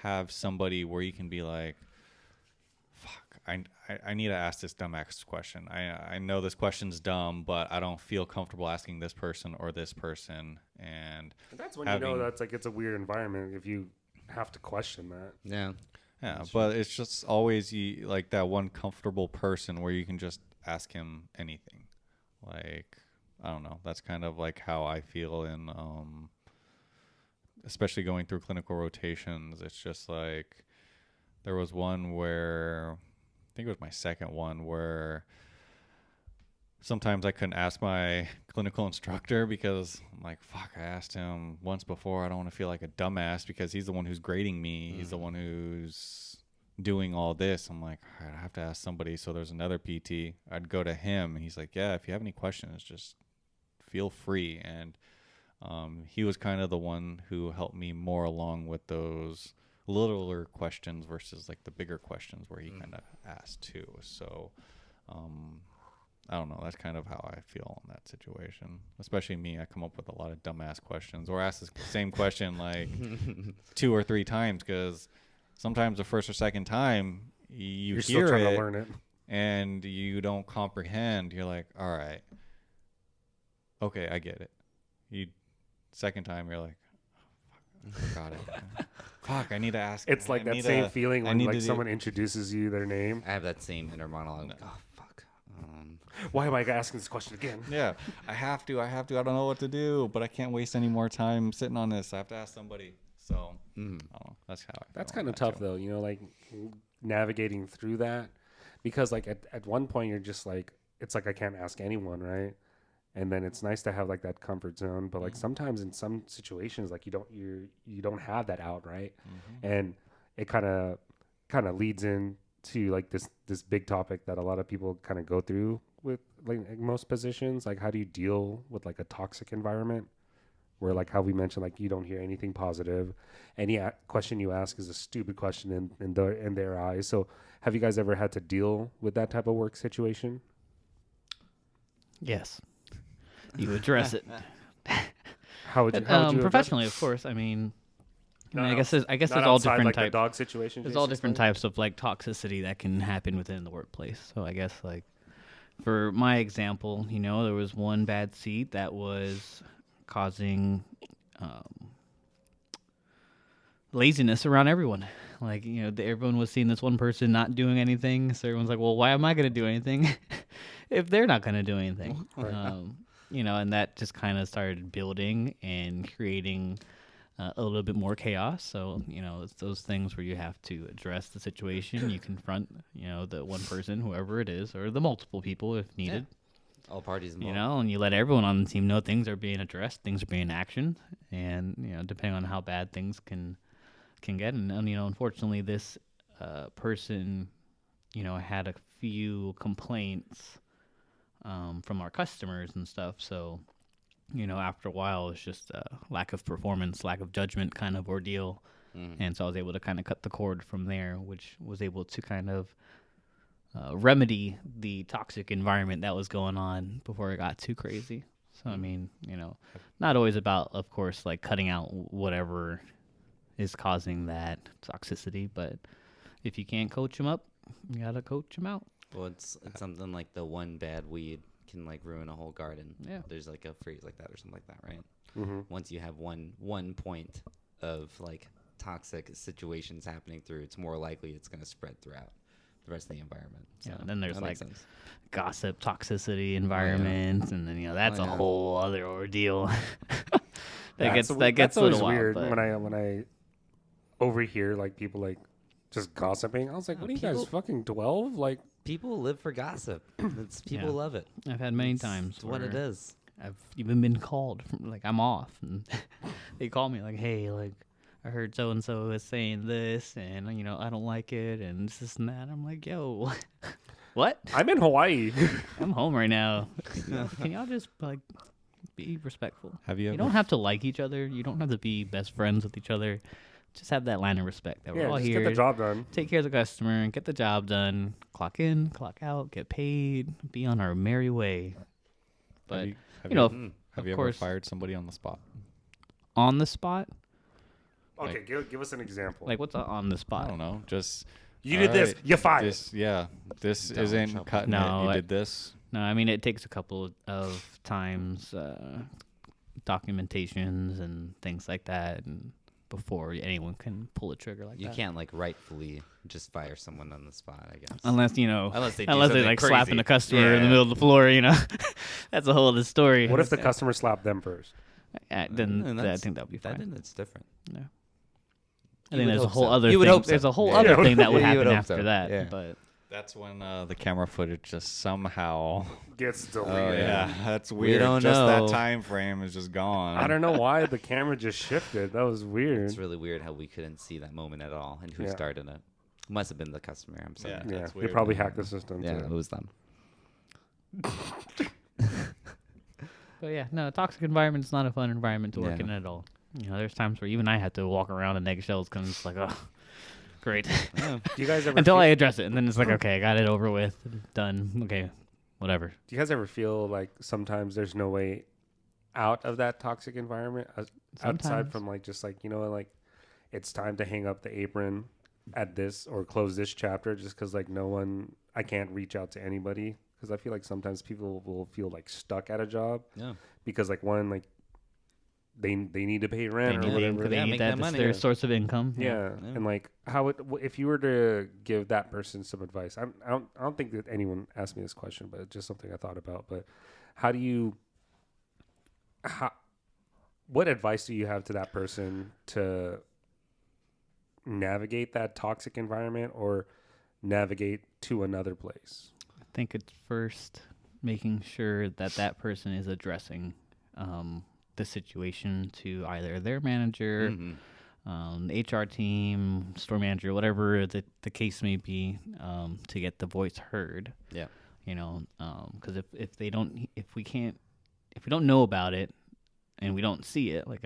have somebody where you can be like, fuck, I need to ask this dumbass question. I know this question's dumb, but I don't feel comfortable asking this person or this person. And That's when you know that's like it's a weird environment if you have to question that. Yeah. yeah, but it's just always like that one comfortable person where you can just ask him anything. Like, I don't know. That's kind of like how I feel in, especially going through clinical rotations. It's just like there was one where I think it was my second one where sometimes I couldn't ask my clinical instructor because I'm like, fuck, I asked him once before. I don't want to feel like a dumbass because he's the one who's grading me. He's the one who's doing all this. I'm like, all right, I have to ask somebody. So there's another PT. I'd go to him and he's like, yeah, if you have any questions, just feel free. And he was kind of the one who helped me more along with those littler questions versus like the bigger questions where he kind of asked too. So I don't know. That's kind of how I feel in that situation. Especially me, I come up with a lot of dumbass questions or ask the same question like 2 or 3 times because sometimes the first or second time you're still hear trying it to learn it. and you don't comprehend. You're like, all right, okay, I get it. Second time you're like, oh, fuck, I forgot it. Fuck, I need to ask. It's like that same feeling when like someone introduces you their name. I have that same inner monologue. No. Oh fuck. Why am I asking this question again? Yeah, I have to. I don't know what to do, but I can't waste any more time sitting on this. I have to ask somebody. So, I don't know. That's how I That's feel on kind of that tough too. though, you know, like navigating through that because like at one point you're just like, it's like I can't ask anyone, right? And then it's nice to have like that comfort zone, but like sometimes in some situations, like you don't have that out, right? And it kind of leads into like this big topic that a lot of people kind of go through with like most positions. Like, how do you deal with like a toxic environment where like how we mentioned, like you don't hear anything positive, any question you ask is a stupid question in their eyes. So have you guys ever had to deal with that type of work situation? Yes. You address it. How would you address it? Professionally, of course. I mean, No, I guess no. there's Not all outside, different like the types. dog situation. There's Jason all different explained? types of like toxicity that can happen within the workplace. So I guess like for my example, you know, there was one bad seat that was causing laziness around everyone. Like, you know, everyone was seeing this one person not doing anything. So everyone's like, well, why am I going to do anything if they're not going to do anything? You know, and that just kind of started building and creating a little bit more chaos. So, you know, it's those things where you have to address the situation. You confront, you know, the one person, whoever it is, or the multiple people if needed. All parties involved. You know, and you let everyone on the team know things are being addressed, things are being actioned, and you know, depending on how bad things can get. And you know, unfortunately, this person, you know, had a few complaints from our customers and stuff. So, you know, after a while, it's just a lack of performance, lack of judgment kind of ordeal. And so I was able to kind of cut the cord from there, which was able to kind of remedy the toxic environment that was going on before it got too crazy. So, I mean, you know, not always about, of course, like cutting out whatever is causing that toxicity, but if you can't coach them up, you got to coach them out. Well, it's something like the one bad weed can like ruin a whole garden. Yeah. There's like a phrase like that or something like that, right? Mm-hmm. Once you have one point of like toxic situations happening through, it's more likely it's going to spread throughout the rest of the environment. So Yeah, and then there's that makes like sense. gossip, toxicity, environments, and then, you know, that's a yeah. whole other ordeal. that That's gets a always little wild, weird but- when I overhear like people like just gossiping. I was like, what are you guys, people- fucking 12? Like, People live for gossip. It's people Yeah. love it. I've had many times It's what it where is. I've even been called from, like, I'm off, and they call me like, hey, like, I heard so and so is saying this, and you know, I don't like it, and this and that. I'm like, yo, what? I'm in Hawaii. I'm home right now. Can y'all just like be respectful? Have you You ever? don't have to like each other. You don't have to be best friends with each other. Just have that line of respect that we're Yeah, all just here. get the job done. Take care of the customer, get the job done, clock in, clock out, get paid, be on our merry way. But have you know, have of you ever course, fired somebody on the spot? on the spot, Okay, give us an example. like what's on the I spot? don't know. Just You did this. Alright, You fired. This Donald isn't Trump. cutting No, it. You I- did this. No, I mean it takes a couple of times, documentations and things like that, and before anyone can pull a trigger like You that. can't like rightfully just fire someone on the spot, I guess. Unless Unless they do unless they something like crazy. slapping a customer in the Yeah. middle of the floor, that's a whole other story. What if the customer slapped them first? Then And I that's- think that would be fine. Then it's different. No. You I think would there's a hope whole so. other You would thing. hope so. There's a whole Yeah. other thing that would Yeah, you happen would hope after so. that. Yeah. But That's when the camera footage just somehow. Gets Oh deleted. yeah, that's We weird. don't just know. that time frame is just gone. I don't know why the camera just shifted. That was weird. It's really weird how we couldn't see that moment at all and who Yeah. started it. Must have been the customer. I'm sorry. Yeah. Yeah, That's they weird. probably hacked the system Yeah, too. it was them. But yeah, no, a toxic environment is not a fun environment to work Yeah. in at all. There's times where even I have to walk around in eggshells because it's like, oh, great. Yeah. Do you guys ever Until feel, I address it, and then it's like, okay, I got it over with, done. Okay, whatever. do you guys ever feel like sometimes there's no way out of that toxic environment outside Sometimes. from like just like like it's time to hang up the apron at this or close this chapter just because like I can't reach out to anybody because I feel like sometimes people will feel like stuck at a job Yeah. because like one like they need to pay rent They or need, whatever. they Yeah, need make that that as money. their Yeah. source of income. Yeah. Yeah. And like how if you were to give that person some advice, I don't think that anyone asked me this question, but it's just something I thought about. But what advice do you have to that person to navigate that toxic environment or navigate to another place? I think it's first making sure that that person is addressing the situation to either their manager, Mhm. the HR team, store manager, whatever the case may be, to get the voice heard. Yeah. Because if we don't know about it and we don't see it, like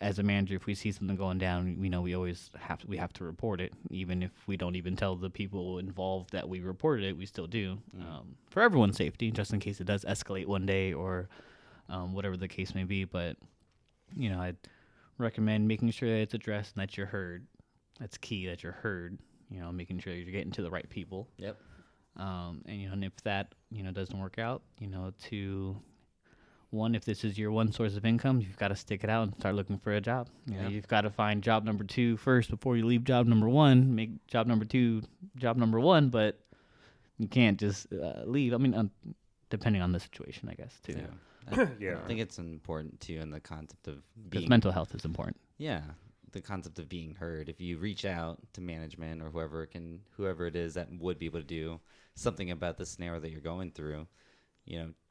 as a manager, if we see something going down, we always have to report it, even if we don't even tell the people involved that we reported it. We still do for everyone's safety, just in case it does escalate one day or whatever the case may be. But I'd recommend making sure that it's addressed and that you're heard. That's key, that you're heard. Making sure you're getting to the right people. Yep. And if that doesn't work out, to one, if this is your one source of income, you've got to stick it out and start looking for a job. You've got to find job number 2 first before you leave job number 1. Make job number 2 job number 1, but you can't just leave. I mean, depending on the situation, I guess, too. Yeah. Yeah. I think it's important too in the concept of Because being mental health is important. Yeah, the concept of being heard. If you reach out to management or whoever it is that would be able to do something about the scenario that you're going through,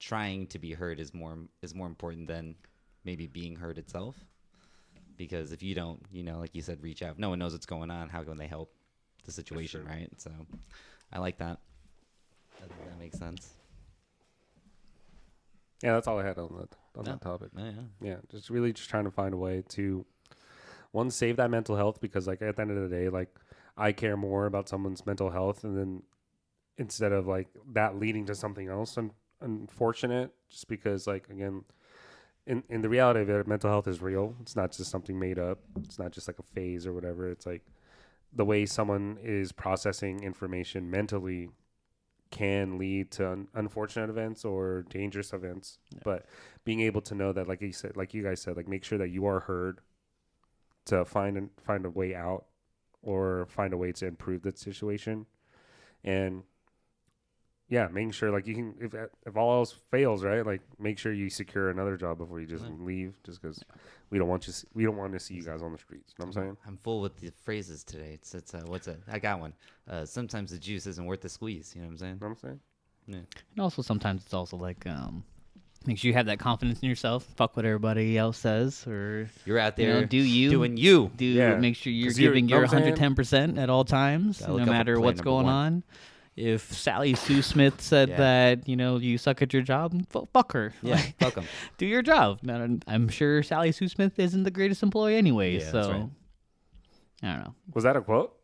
trying to be heard is more important than maybe being heard itself. Because if you don't, like you said, reach out. No one knows what's going on. How can they help the situation, right? So, I like that. That makes sense. Yeah, that's all I had on No. that topic. Oh, yeah. Yeah, just really just trying to find a way to one save that mental health because like at the end of the day, like I care more about someone's mental health and then instead of like that leading to something else unfortunate just because like again in the reality of it, mental health is real. It's not just something made up. It's not just like a phase or whatever. It's like the way someone is processing information mentally can lead to unfortunate events or dangerous events. Yeah. But being able to know that, like you guys said, like make sure that you are heard to find a way out or find a way to improve that situation. And yeah, making sure like you can, if all else fails, right? Like make sure you secure another job before you just leave, just because we don't want to see you guys on the streets. You know what I'm saying? I'm full with the phrases today. It's what's it? I got one. Sometimes the juice isn't worth the squeeze. You know what I'm saying? You know what I'm saying? Yeah. And also sometimes it's also like make sure you have that confidence in yourself. Fuck what everybody else says, or You're out there do you doing you. Yeah. make sure you're 'Cause you're- giving know your what I'm saying? 110% at all times, Gotta no look up matter at what's play number going 1. on. If Sally Sue Smith said Yeah. that you suck at your job, fuck her. Yeah, Like, welcome. do your job. Now, I'm sure Sally Sue Smith isn't the greatest employee anyway, Yeah, so that's right. I don't know. Was that a quote?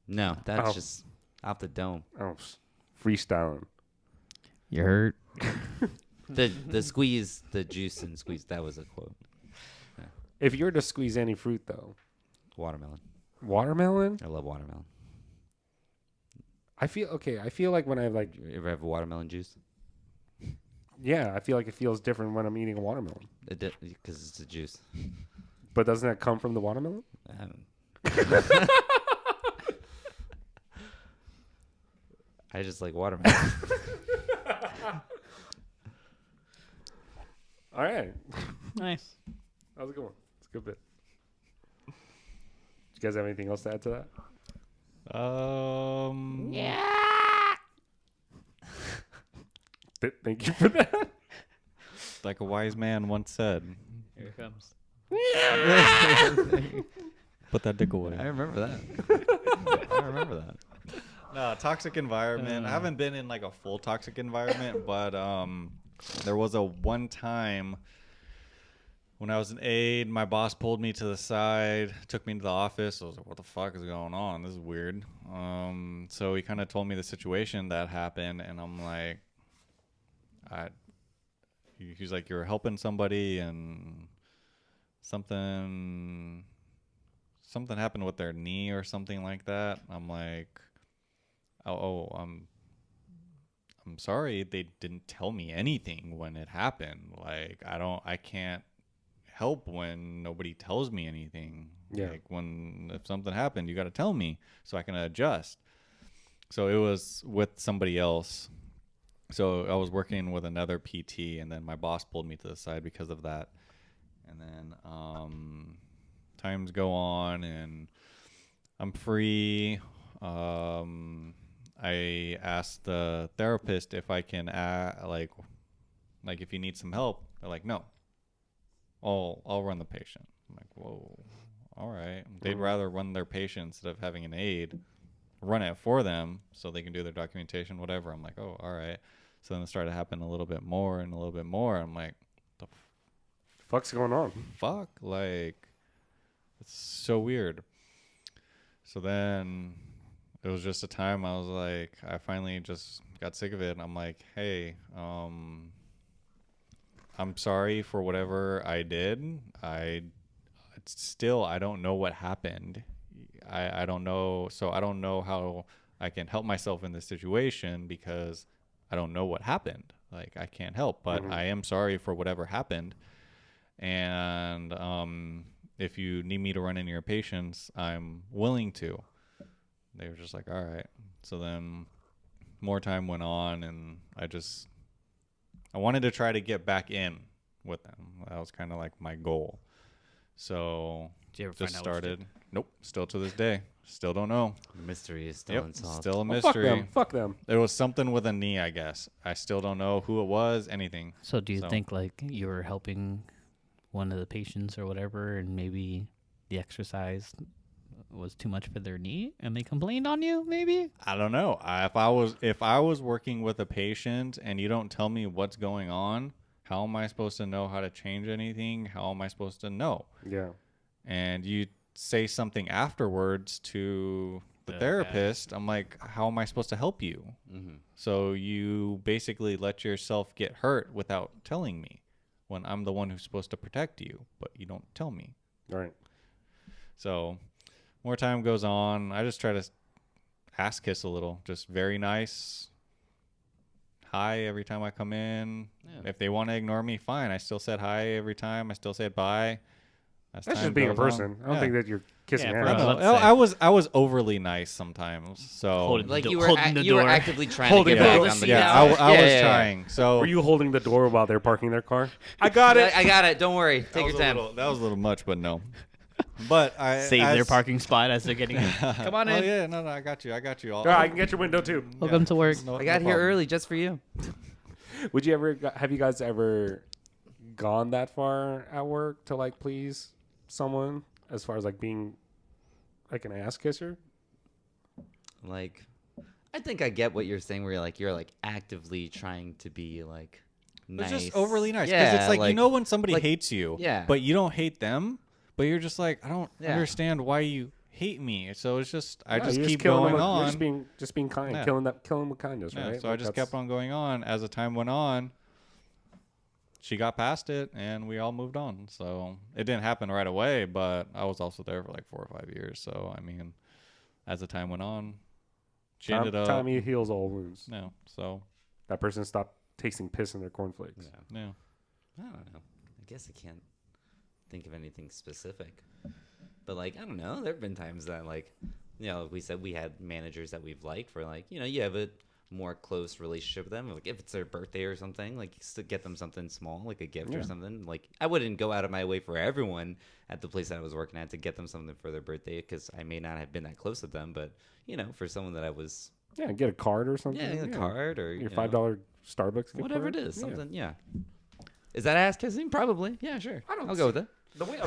No, that's Oh. just off the dome. Oh, freestyling. You hurt. The squeeze, the juice and squeeze. That was a quote. If you were to squeeze any fruit though, Watermelon. watermelon. I love watermelon. I feel like when I like, You ever have watermelon juice? yeah, I feel like it feels different when I'm eating a watermelon. Because it's a juice. But doesn't that come from the watermelon? I just like watermelon. All right. Nice. That was a good one. It's a good bit. Do you guys have anything else to add to that? Thank you for that. Like a wise man once said, Here it comes. put that dick away. I remember that. I remember that. No, toxic environment. I haven't been in like a full toxic environment, but there was a one time when I was an aide, my boss pulled me to the side, took me to the office. I was like, what the fuck is going on? This is weird. So he kind of told me the situation that happened, and I'm like, he's like, you're helping somebody and something happened with their knee or something like that. I'm like, I'm sorry, they didn't tell me anything when it happened. Like, I can't help when nobody tells me anything. Yeah. Like, if something happened, you got to tell me so I can adjust. So it was with somebody else. So I was working with another PT, and then my boss pulled me to the side because of that. And then times go on, and I'm free. I asked the therapist if I can like if you need some help. They're like, no, I'll run the patient. I'm like, whoa, all right. They'd rather run their patient instead of having an aide run it for them so they can do their documentation, whatever. I'm like, oh, all right. So then it started to happen a little bit more and a little bit more. I'm like, the Fuck's going on? fuck? Like, it's so weird. So then it was just a time I was like, I finally just got sick of it. And I'm like, hey, I'm sorry for whatever I did. I don't know what happened. I don't know. So I don't know how I can help myself in this situation because I don't know what happened. Like, I can't help, but I am sorry for whatever happened. And if you need me to run in your patients, I'm willing to. They were just like, all right. So then more time went on, and I wanted to try to get back in with them. That was kind of like my goal. So Did you ever just find out what you started. Nope. Still to this day. Still don't know. Mystery is still unsolved. Still a Well, fuck mystery. them. Fuck them. It was something with a knee, I guess. I still don't know who it was, anything. So do you think like you were helping one of the patients or whatever, and maybe the exercise was too much for their knee, and they complained on you? Maybe. I don't know. If I was working with a patient and you don't tell me what's going on, how am I supposed to know how to change anything? How am I supposed to know? Yeah. And you say something afterwards to the therapist. I'm like, how am I supposed to help you? Mm-hmm. So you basically let yourself get hurt without telling me when I'm the one who's supposed to protect you, but you don't tell me. All right. So more time goes on. I just try to ass kiss a little, just very nice. Hi every time I come in. Yeah. If they want to ignore me, fine. I still said hi every time. I still said bye. As That's time just being a goes on. person. I don't Yeah. think that you're kissing Yeah, ass. I bro. know. Let's say. I was overly nice sometimes. So Holding Like Do- you were, holding the you were door. actively trying Holding to get the back door. on the yeah, gas. I was Yeah. trying. So Were you holding the door while they're parking their car? I got it. I got it. Don't worry. that Take was your a time. little- that was a little much, but no. But I Save their as- parking spot as they're getting in. Come on Oh in. yeah, no, I got you. I'll, All right, I can get your window too. Welcome to work. No- I got no here problem. early just for you. Would you ever have you guys ever gone that far at work to like please someone as far as like being like an ass kisser? Like, I think I get what you're saying. Where you're like actively trying to be like nice. It's just overly nice because Yeah, it's like, you know when somebody like- hates you, yeah. but you don't hate them, but you're just like, I don't Yeah. understand why you hate me. So it's just I No, just you're keep killing going them with- on. You're just being kind, Yeah. killing with kindness, Yeah, right? so I Like just that's- kept on going on. As the time went on, she got past it, and we all moved on. So it didn't happen right away, but I was also there for like 4 or 5 years. So I mean, as the time went on, She ended up. Time heals all wounds. No, so That person stopped tasting piss in their cornflakes. Yeah. no. I don't know. I guess I can't think of anything specific. But like, I don't know. There have been times that like, we said we had managers that we've liked for like, you have a more close relationship with them. Like if it's their birthday or something, like to get them something small, like a gift or something. Like I wouldn't go out of my way for everyone at the place that I was working at to get them something for their birthday because I may not have been that close with them. But for someone that I was, Yeah, get a card or something. a card or Your $5 Starbucks gift whatever card. it is, something. Yeah. Is that ass kissing? Probably. Yeah, sure. I'll go with it. The way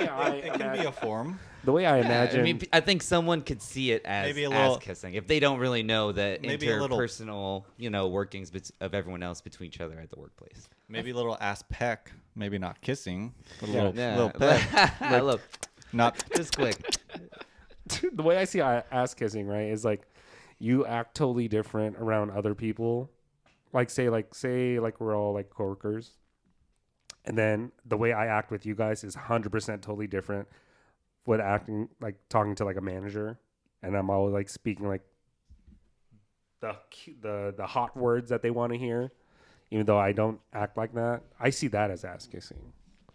I It can be a form. the way I Yeah, imagine. I mean, I think someone could see it as Maybe a little- ass kissing if they don't really know the Maybe a little- interpersonal, workings of everyone else between each other at the workplace. Maybe a little ass peck. Maybe not kissing. But a Yeah. little peck. Look, Not. just quick. the way I see ass kissing, right, is like you act totally different around other people. Like say we're all like coworkers, and then the way I act with you guys is 100% totally different with acting like talking to like a manager, and I'm always like speaking like the hot words that they want to hear, even though I don't act like that. I see that as ass kissing.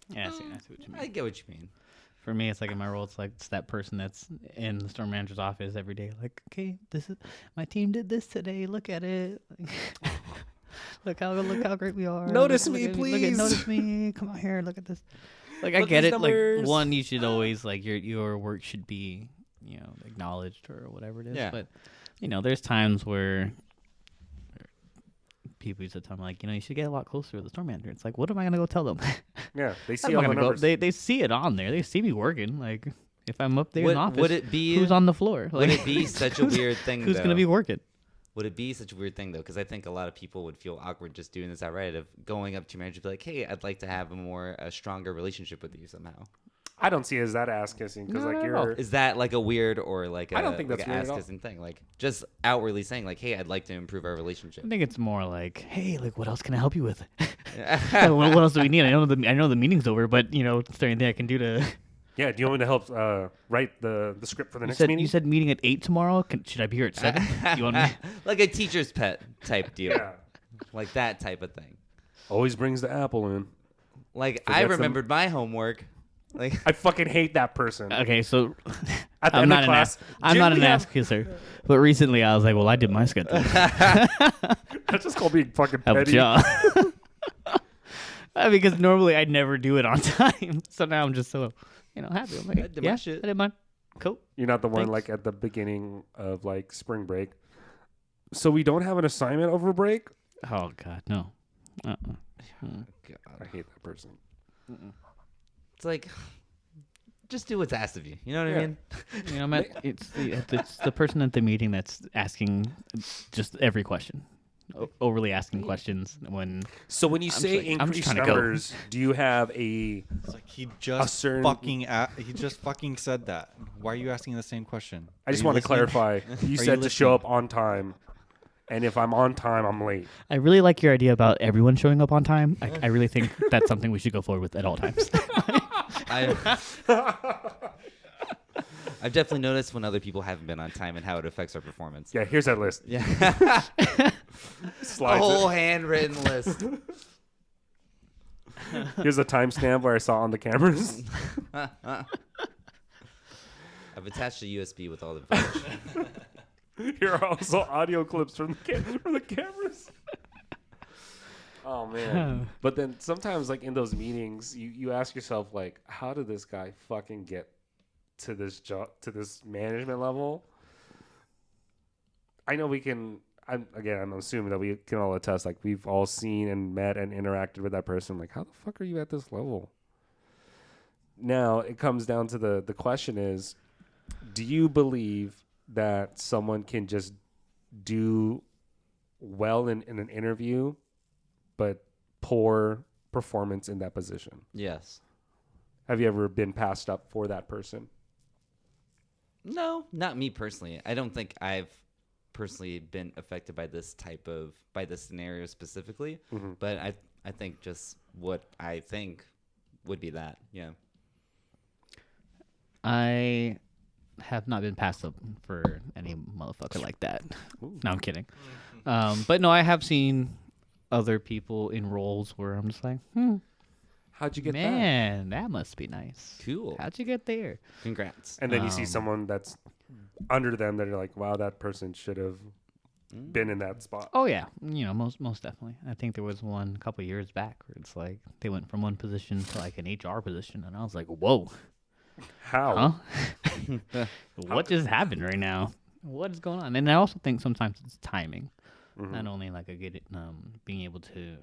Yeah, I see what you mean. I get what you mean. For me, it's like in my role, it's that person that's in the store manager's office every day. Like, okay, this is my team did this today. Look at it. look how great we are. Notice Look me, at please. notice me. Come on here. Look at this. Like, I Look get these it. numbers. Like, one, you should always like your work should be acknowledged or whatever it is. Yeah. But there's times where people used to tell me like, you should get a lot closer to the store manager. It's like, what am I gonna go tell them? Yeah, they see I'm all not the gonna go. numbers. They see it on there. They see me working. Like if I'm up there in the office, Would it be? who's on the floor? Would Like it be such a weird thing? who's though? gonna be working? Would it be such a weird thing though? Because I think a lot of people would feel awkward just doing this outright of going up to your manager and be like, "Hey, I'd like to have a stronger relationship with you somehow." I don't see it as that ass kissing because No, like not at all. you're. Is that like a weird or like I don't think like that's an weird at ass all. kissing thing? Like just outwardly saying like, "Hey, I'd like to improve our relationship." I think it's more like, hey, like what else can I help you with? what else do we need? I know the meeting's over, but is there anything I can do to? Yeah, do you want me to help write the script for the next said, meeting? You said meeting at 8 tomorrow. Should I be here at 7? You want me? Like a teacher's pet type deal, Yeah. like that type of thing. Always brings the apple in. Like Forgets I them. remembered my homework. Like I fucking hate that person. Okay, so At the I'm end not of an class, ass. I'm Jim, not we an have- ass kisser, but recently I was like, well, I did my schedule. That's just called being fucking Help petty. y'all. Because normally I never do it on time, so now I'm just so happy. I'm like, I did my shit. I did mine. Cool. You're not the one Thanks. like at the beginning of like spring break. So we don't have an assignment over break? Oh God, no. God. I hate that person. It's like just do what's asked of you. You know what I Yeah. mean? It's the person at the meeting that's asking just every question, overly asking questions when. So when you I'm say just like- I'm just increased trying to go. numbers, do you have a It's like he just certain- he just fucking said that. Why are you asking the same question? I just Are you want to listening? clarify. You you said to show listening? up on time. And if I'm on time, I'm late. I really like your idea about everyone showing up on time. I really think that's something we should go forward with at all times. I've definitely noticed when other people haven't been on time and how it affects our performance. Yeah, here's that list. Yeah. A Slides whole it. handwritten list. Here's a timestamp where I saw on the cameras. I've attached a USB with all the footage. Here are also audio clips from the cameras. Oh man! But then sometimes, like in those meetings, you ask yourself, like, how did this guy fucking get to this job, to this management level? I know we can. I'm assuming that we can all attest. Like we've all seen and met and interacted with that person. Like, how the fuck are you at this level? Now it comes down to the question is, do you believe that someone can just do well in an interview, but poor performance in that position? Yes. Have you ever been passed up for that person? No, not me personally. I don't think I've personally been affected by this scenario specifically. Mm-hmm. But I think just what I think would be that. Yeah. I have not been passed up for any motherfucker like that. No, I'm kidding. But no, I have seen other people in roles where I'm just like, How'd you get that? man, that must be nice. Cool. How'd you get there? Congrats. And then you see someone that's under them that are like, wow, that person should have been in that spot. Oh yeah, most definitely. I think there was one a couple years back where it's like they went from one position to like an HR position, and I was like, whoa, How? huh? What just happened right now? What is going on? And I also think sometimes it's timing, not only like a good being able to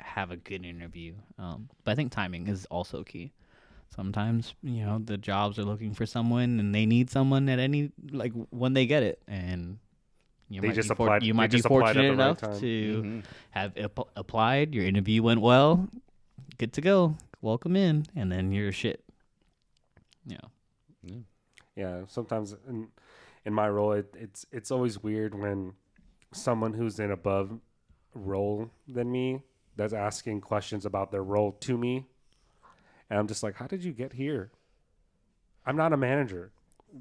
have a good interview, but I think timing is also key. Sometimes the jobs are looking for someone and they need someone at any like when they get it, and you They might just be applied- you they might be just applied at the fortunate right enough time. to have applied. Your interview went well, good to go. Welcome in, and then you're shit. Yeah, sometimes in my role, it's always weird when someone who's in above role than me that's asking questions about their role to me, and I'm just like, how did you get here? I'm not a manager.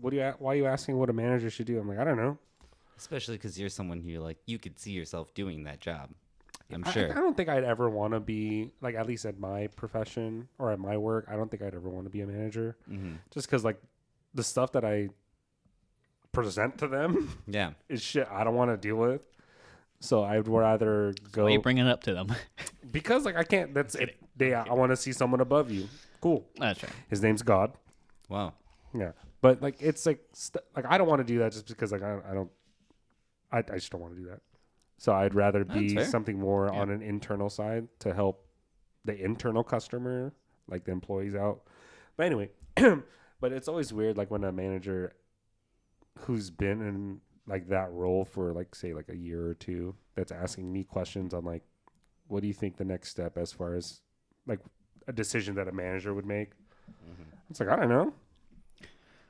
Why are you asking what a manager should do? I'm like, I don't know. Especially because you're someone who you could see yourself doing that job. I'm I sure. don't think I'd ever want to be like, at least at my profession or at my work, I don't think I'd ever want to be a manager, just because like the stuff that I present to them Yeah. is shit I don't want to deal with. So I'd rather go Why you bring it up to them? because like I can't. That's it. I want to see someone above you. Cool. That's right. His name's God. Wow. Yeah, but like it's like like I don't want to do that just because like I just don't want to do that. So I'd rather be fair. something more on an internal side to help the internal customer, like the employees out. But anyway, but it's always weird like when a manager who's been in like that role for like say like a year or two that's asking me questions on like what do you think the next step as far as like a decision that a manager would make. It's like I don't know.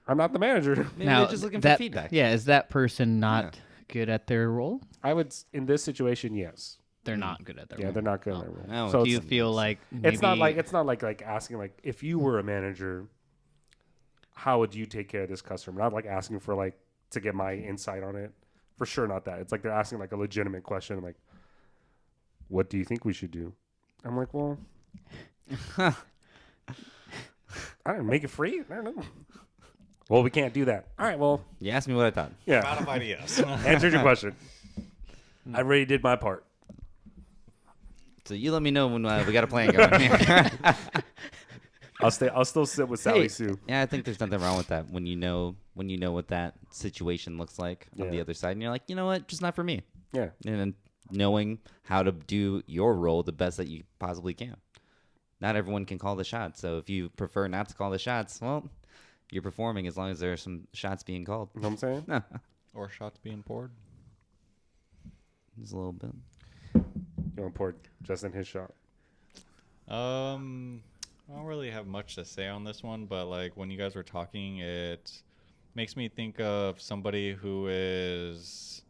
I'm not the manager. Maybe they're just looking for feedback. Yeah, is that person not good at their role? I would in this situation, yes. They're not good at their Yeah, role. they're not good at their role. No, So Do you it's, feel like maybe, it's not like asking like if you were a manager, how would you take care of this customer? Not like asking for like to get my insight on it. For sure, not that. It's like they're asking like a legitimate question, like, "What do you think we should do?" I'm like, well, I don't know, make it free. I don't know. Well, we can't do that. All right. Well, You asked me what I thought. yeah. Out of ideas. Answered your question. I already did my part. So you let me know when we got a plan going. I'll still sit with Sally Hey, Sue. Yeah, I think there's nothing wrong with that when you know what that situation looks like on the Yeah. other side, and you're like, you know what, just not for me. Yeah. And then knowing how to do your role the best that you possibly can. Not everyone can call the shots, so if you prefer not to call the shots, well, you're performing as long as there are some shots being called. You know what I'm saying? Or shots being poured. Just a little bit. You want to pour Justin his shot. I don't really have much to say on this one, but like when you guys were talking, it makes me think of somebody who is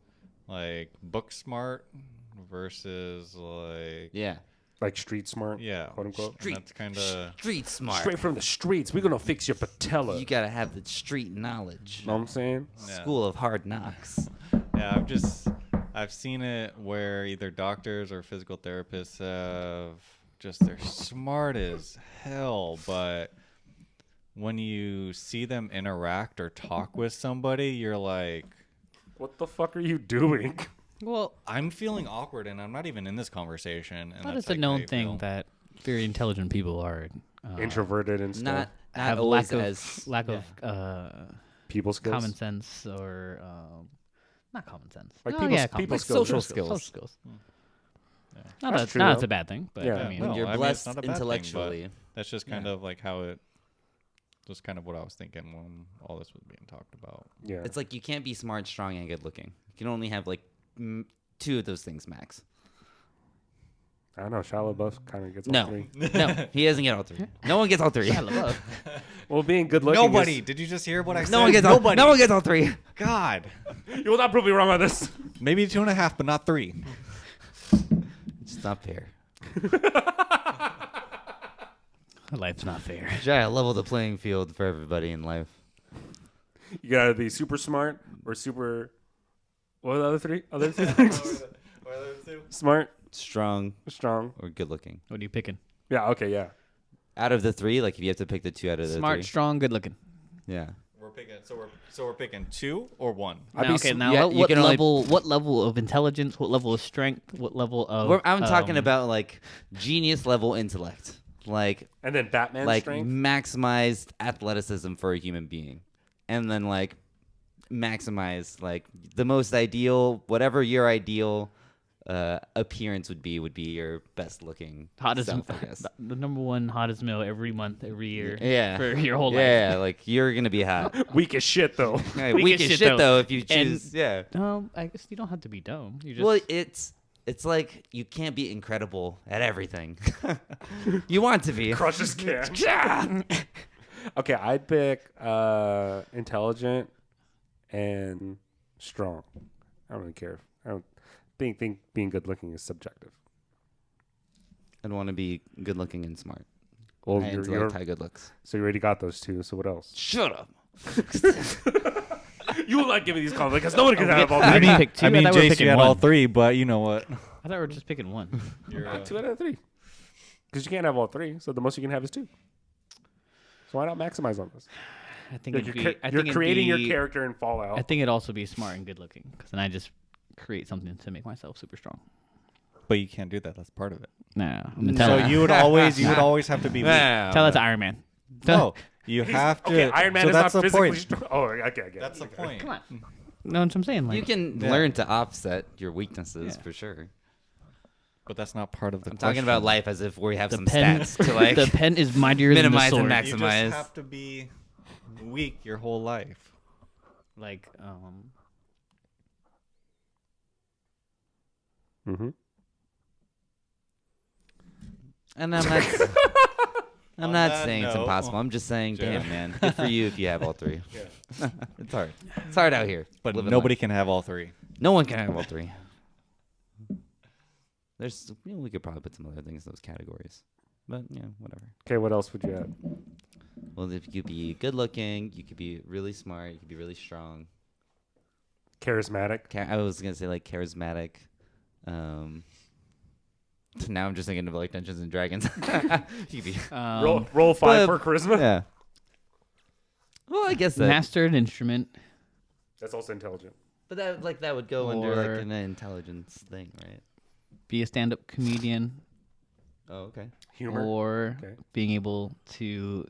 like book smart versus like Yeah. Like street smart. yeah, Quote unquote. and that's kind of Street smart. Straight from the streets. We're gonna fix your patella. You gotta have the street knowledge. know what I'm saying? Yeah. School of hard knocks. yeah. I've seen it where either doctors or physical therapists have just they're smart as hell, but when you see them interact or talk with somebody, you're like, What the fuck are you doing? well, I'm feeling awkward, and I'm not even in this conversation. And that that's is a like how known you thing feel. that very intelligent people are Introverted and stuff. Not have always lack of as lack yeah. of People skills. common sense or not common sense. Like Oh, people- yeah, people common- skills. social Social skills. skills. Yeah. Not That's a, true, not though. it's a bad thing, but Yeah. I mean, No, When you're I mean, blessed it's not a bad thing, but intellectually. that's just kind of like how it. Just kind of what I was thinking when all this was being talked about. Yeah. It's like you can't be smart, strong, and good looking. You can only have like two of those things max. I don't know. Shia LaBeouf kind of gets all No, three. no, he doesn't get all three. No one gets all three. Well, being good looking. Nobody. Did you just hear what I said? No one gets all. No one gets all three. God. You will not prove me wrong on this. Maybe 2.5, but not 3. It's not fair. life's not fair. Try to level the playing field for everybody in life. You gotta be super smart or super. What are the other three? Other two things? Smart, Strong strong. or good looking? What are you picking? Yeah. Okay. Yeah. Out of the three, like if you have to pick the two out of the Smart, three. strong, good looking. Yeah. We're picking. So we're picking 2 or 1. I'd Now, be okay, sm- now yeah, what, you what can only- level? What level of intelligence? What level of strength? What level of? I'm talking about like genius level intellect. Like And then Batman like strength. maximized athleticism for a human being. And then like maximize like the most ideal, whatever your ideal appearance would be your best looking hottest, self, I guess. the number one hottest male every month, every year. Yeah. For your whole life. Yeah, like you're gonna be hot. Weak as shit though. Yeah, Weak weak as as shit, shit though. though if you And- choose. Yeah. I guess you don't have to be dumb. You just Well, it's like you can't be incredible at everything. You want to be. Crushes can. Yeah. Okay, I'd pick intelligent and strong. I don't really care. I don't think being good looking is subjective. I'd want to be good looking and smart. Well, High intellect, high good looks. so you already got those two. So what else? Shut up. You will not give me these comments because no one can I have all I three. mean, pick two. I mean, thought we were Jace, picking you had one. all 3, but you know what? I thought we were just picking one. You're, 2 out of 3. Because you can't have all 3. So the most you can have is 2. So why not maximize on this? I think Like it'd you're be, I you're think it'd creating your be- character in Fallout. I think it'd also be smart and good looking, because then I just create something to make myself super strong. but you can't do that. That's part of it. No, I'm No. gonna So tell you would always have to be weak. tell that to Iron Man. No, you have to. Okay, Iron Man so is that's not the physically point. strong. Oh, okay, I get it. That's the point. Come on. No, what I'm saying. Like, You can Yeah. learn to offset your weaknesses Yeah. for sure. But that's not part of the I'm talking about question. life as if we have the some pen, stats to like the pen is mightier than the minimize and sword. max- You maximize. just have to be weak your whole life. Like, Mm-hmm. And I'm not I'm On not that saying it's note- impossible. I'm just saying, Yeah. damn man, good for you if you have all 3. It's hard. It's hard out here. But living nobody life. can have all 3. No one can have all 3. There's we could probably put some other things in those categories. But yeah, whatever. Okay, what else would you add? Well, if you could be good looking, you could be really smart, you could be really strong. Charismatic. I was gonna say like charismatic. Now I'm just thinking of like Dungeons and Dragons. You could be, Roll 5 but- for charisma. yeah. Well, I guess that. master an instrument. That's also intelligent. But that would go under Or- like an intelligence thing, right? Be a stand-up comedian, Oh, okay. Humor. or Okay. being able to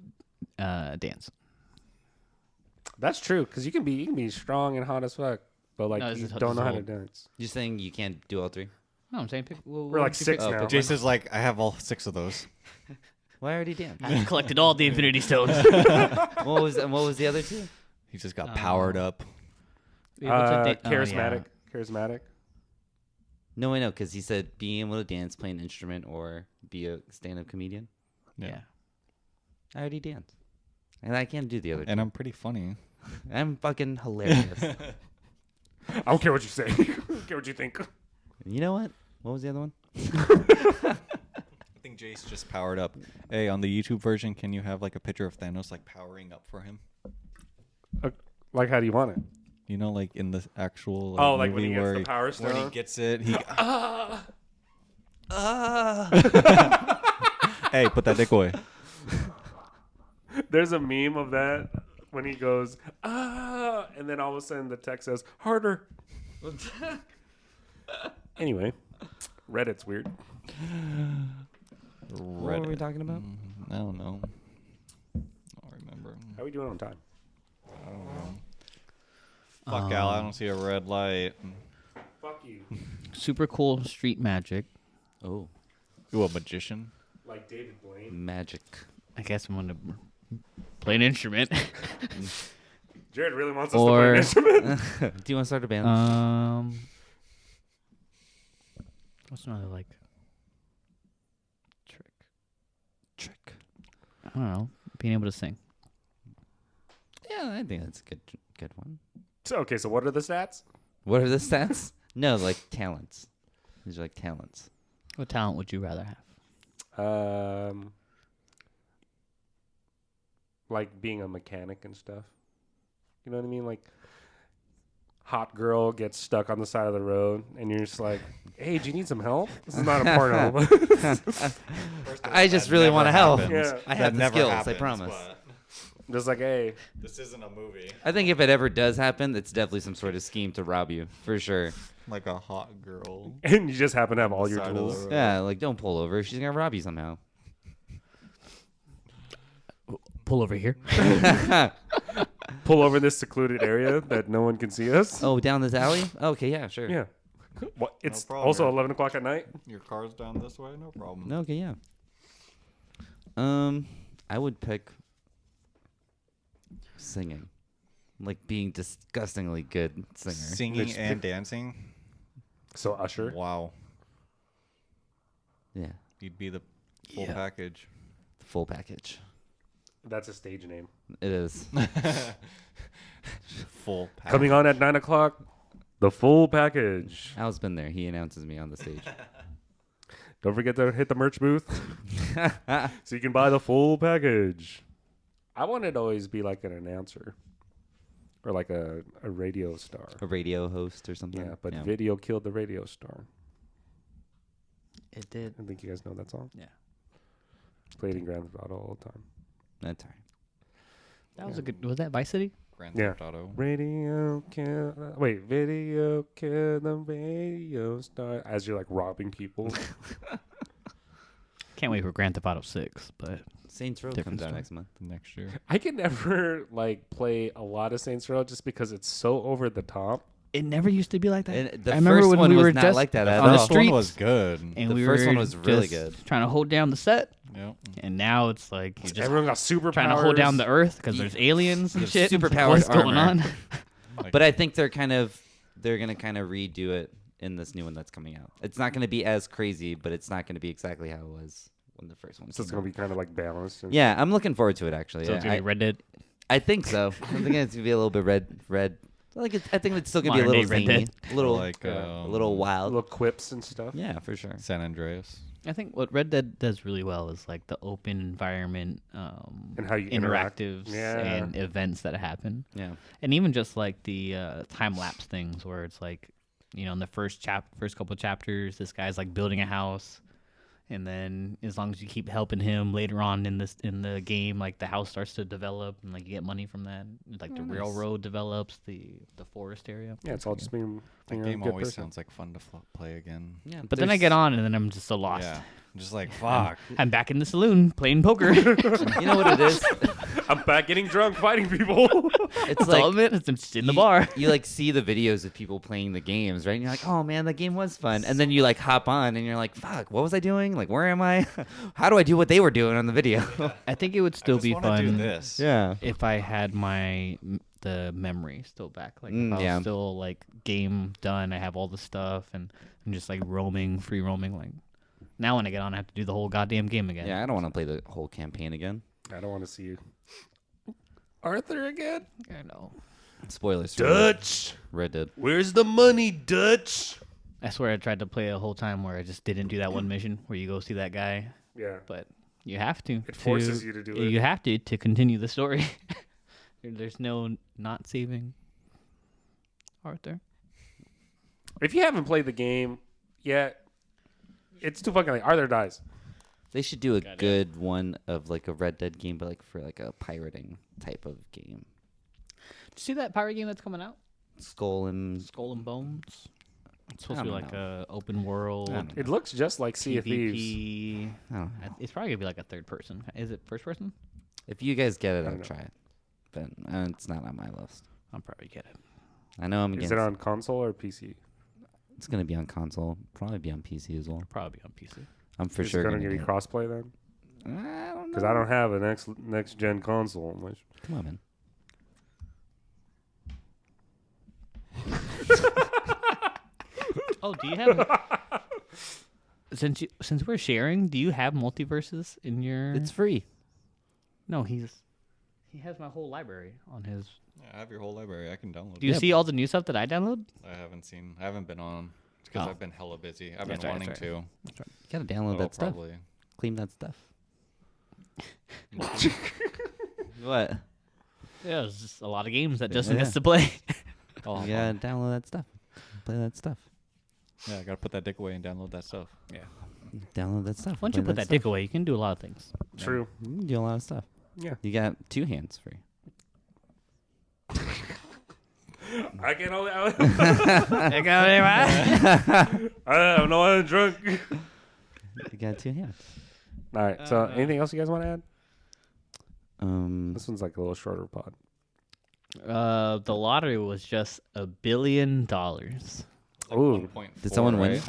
dance. That's true because you can be strong and hot as fuck, but like No, this you is- don't this know is how to old. dance. You're saying you can't do all 3? No, I'm saying pick. We're like 6 Oh, now. pick Jason's like, I have all 6 of those. Well, I already danced. I collected all the Infinity Stones. what was the other 2? He just got powered up. Charismatic. Charismatic. No, I know, because he said being able to dance, play an instrument, or be a stand-up comedian. Yeah. I already dance, and I can't do the other. And I'm pretty funny. I'm fucking hilarious. I don't care what you say. I don't care what you think. You know what? What was the other one? I think Jace just powered up. Hey, on the YouTube version, can you have like a picture of Thanos like powering up for him? Like, how do you want it? You know, like in the actual like, Oh, like when movie he gets where the Power when he Stone? gets it, he hey, put that dick away. There's a meme of that when he goes, and then all of a sudden the text says, harder. Anyway, Reddit's weird. What were we talking about? I don't know. I don't remember. How are we doing on time? I don't know. Fuck Al, I don't see a red light. Fuck you. Super cool street magic. Oh, Ooh, a magician. Like David Blaine. magic. I guess I'm gonna play an instrument. Jared really wants us to play an Or- instrument. Do you want to start a band? What's another like trick? Trick. I don't know. Being able to sing. Yeah, I think that's a good one. Okay, so what are the stats? What are the stats? No, like talents. These are like talents. What talent would you rather have? Like being a mechanic and stuff. You know what I mean? Like, hot girl gets stuck on the side of the road, and you're just like, "Hey, do you need some help?" This is not a porno. I just really want to help. Yeah. I have the never skills, I happens, promise. but Just like, "Hey, This isn't a movie. I think if it ever does happen, it's definitely some sort of scheme to rob you, for sure. Like a hot girl. and you just happen to have all your Side of the tools." road. Yeah, like don't pull over. She's gonna rob you somehow. Pull over here. Pull over this secluded area that no one can see us. Oh, down this alley? Okay, yeah, sure. Yeah. What? It's problem. also 11 o'clock at night. Your car's down this way, no problem. No, okay, yeah. I would pick singing, like being disgustingly good singer. Singing Which- and dancing. So Usher. Wow. Yeah, You'd be the full Yeah. package. the full package. That's a stage name. It is. Full package. Coming on at 9 o'clock, the full package. Al's been there. He announces me on the stage. Don't forget to hit the merch booth so you can buy the full package. I wanted to always be like an announcer or like a radio star. A radio host or something. Yeah, but video killed the radio star. It did. I think you guys know that song. Yeah. Played in Grand Theft Auto all the time. That's all right. That was a good. Was that Vice City? Grand Yeah. Theft Auto. Radio kill. Wait, video kill the radio star. As you're like robbing people. Can't wait for Grand Theft Auto 6, but Saints Row Different comes out story. next month. Next year. I can never like play a lot of Saints Row just because it's so over the top. it never used to be like that. And the I remember first when one we was were not just like that at on the all. First one streets, was good. and The we first were one was really just good. trying to hold down the set, Yep. and now it's like you're just Everyone got superpowers. trying to hold down the earth because there's aliens and have shit. superpowered What's going armor. on? Like, But I think they're gonna kind of redo it in this new one that's coming out. It's not gonna be as crazy, but it's not gonna be exactly how it was when the first one. So it's came gonna out. be kind of like balanced. And Yeah, I'm looking forward to it actually. So it's gonna be Red Dead. I think so. I think it's gonna be a little bit red. I think it's still gonna be a Modern little day Red zany, Dead. a little like a little wild. little quips and stuff. Yeah, for sure. San Andreas. I think what Red Dead does really well is like the open environment, And how you interact. interactives Yeah. and events that happen, Yeah, and even just like the time lapse things where it's like, in the first couple chapters, this guy's like building a house, and then as long as you keep helping him later on in the game, like the house starts to develop and like you get money from that. Like the nice. railroad develops, the forest area. Yeah, it's all just being The a game good always person. sounds like fun to play again. yeah. But then I get on and then I'm just so lost. Yeah. Just like, fuck. I'm back in the saloon playing poker. You know what it is? I'm back getting drunk, fighting people. It's That's all like of it. It's just in the you- bar. You like see the videos of people playing the games, right? And you're like, oh man, that game was fun. And then you like hop on and you're like, fuck, what was I doing? Like, where am I? How do I do what they were doing on the video? I think it would still I just be wanna do fun this. yeah. if I had the memory still back. Like if I was yeah. still like game done, I have all the stuff and I'm just like free roaming. Like now when I get on, I have to do the whole goddamn game again. Yeah, I don't want to play the whole campaign again. I don't want to see you. Arthur again? I know. Spoilers. for Dutch! Red Dead. Where's the money, Dutch? I swear I tried to play a whole time where I just didn't do that one mission where you go see that guy, Yeah. but you have to. It forces you to do it. You have to continue the story. There's no not saving Arthur. If you haven't played the game yet, it's too fucking like Arthur dies. They should do a Goddamn. good one of like a Red Dead game, but like for like a pirating type of game. Did you see that pirate game that's coming out? Skull and Skull and Bones. It's supposed I to be don't like know. a open world I don't It looks just like Sea of Thieves. PvP. I don't know. It's probably gonna be like a third person. Is it first person? If you guys get it, I I'll don't know. try it. But it's not on my list. I'll probably get it. I know I'm Is against. it on console or PC? It's gonna be on console. Probably be on PC as well. Probably on PC. I'm for Is sure it gonna gonna be get it. crossplay then? I don't know. Because I don't have a next gen console. Which Come on, man. Oh, do you have? since we're sharing, do you have multiverses in your? It's free. No, he has my whole library on his. Yeah, I have your whole library. I can download Do you it. see all the new stuff that I download? I haven't been on. Because Oh. I've been hella busy. I've That's been right, wanting that's to. You gotta download Oh, that stuff. probably. Clean that stuff. What? Yeah, there's just a lot of games that Justin Yeah. gets to play. Oh, You gotta download that stuff. Play that stuff. yeah, I gotta put that dick away and download that stuff. Yeah. Download that stuff. Once you Play put that stuff. dick away, you can do a lot of things. True. You can do a lot of stuff. Yeah. You got 2 hands free. I can only. I got it right. I don't know. I'm drunk. You got 2 hands. All right. So, anything else you guys want to add? This This one's like a little shorter pod. The lottery was just $1 billion. Ooh. Did someone win?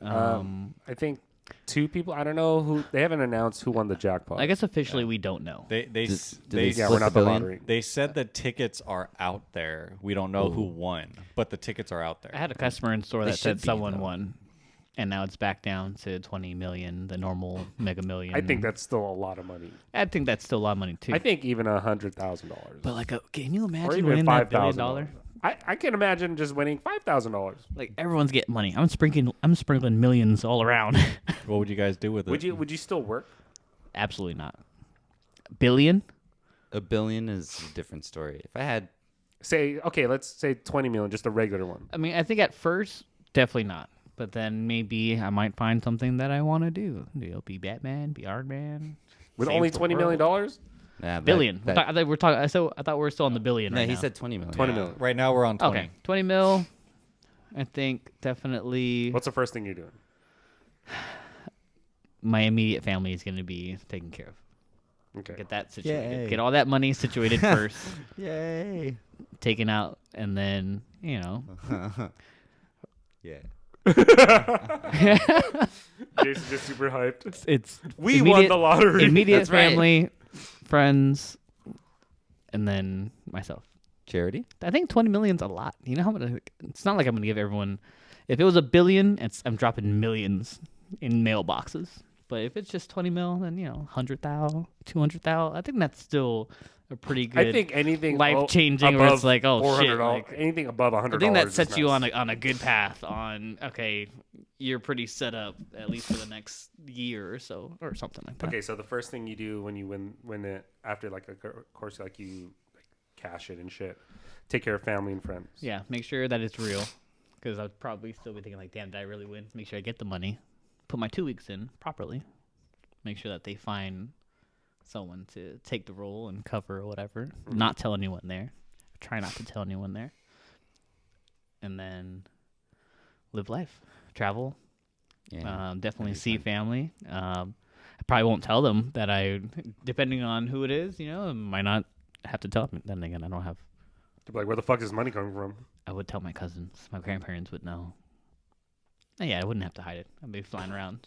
I think 2 people. I don't know who. They haven't announced who won the jackpot. I guess officially we don't know. They Did they they yeah, split we're not the the billion? lottery. they said the tickets are out there. We don't know who won, but the tickets are out there. I had a customer in store They that said should be, someone though. won, and now it's back down to 20 million, the normal Mega Million. I think that's still a lot of money. I think that's still a lot of money too. I think even $100,000. but like, can you or imagine even winning that $1 billion? $5,000. I can imagine just winning $5,000. Like everyone's getting money. I'm sprinkling millions all around. What would you guys do with it? Would you still work? Absolutely not. Billion? $1 billion is a different story. If I had, Say let's say 20 million, just a regular one. I mean, I think at first definitely not. But then maybe I might find something that I want to do. Be Batman, be Iron Man. With Save only the $20 million? world. nah, Billion. That, I thought we're talking. I thought we were still on the billion. no, right he now. said 20 million. 20 million. Right now we're on 20. Okay, 20 mil. I think definitely What's the first thing you're doing? my immediate family is going to be taken care of. Okay. Get that situated. Yay. Get all that money situated first, Yay. taken out, and then Yeah. Jason's just super hyped. it's We won the lottery. Immediate That's right. family, friends, and then myself. Charity? I think 20 million's a lot. You know how much? It's not like I'm gonna give everyone. If it was $1 billion, I'm dropping millions in mailboxes. But if it's just 20 mil, then 100,000, 200,000. I think that's still a pretty good. I think anything life-changing where it's like, oh, shit, $400, like- anything above $100. I think that is sets you nice. on a good path. On okay, you're pretty set up at least for the next year or so, or something like that. Okay, so the first thing you do when you win it after like of course like you like, cash it and shit, take care of family and friends. Yeah, make sure that it's real, because I'd probably still be thinking like, damn, did I really win? Make sure I get the money, put my 2 weeks in properly, make sure that they find someone to take the role and cover or whatever. Not tell anyone there. Try not to tell anyone there. And then live life, travel. Yeah. Definitely that'd be see fun. family. I probably won't tell them that depending on who it is, I might not have to tell them. Then again, I don't have. To be like, where the fuck is money coming from? I would tell my cousins. My grandparents would know. Oh, yeah, I wouldn't have to hide it. I'd be flying around.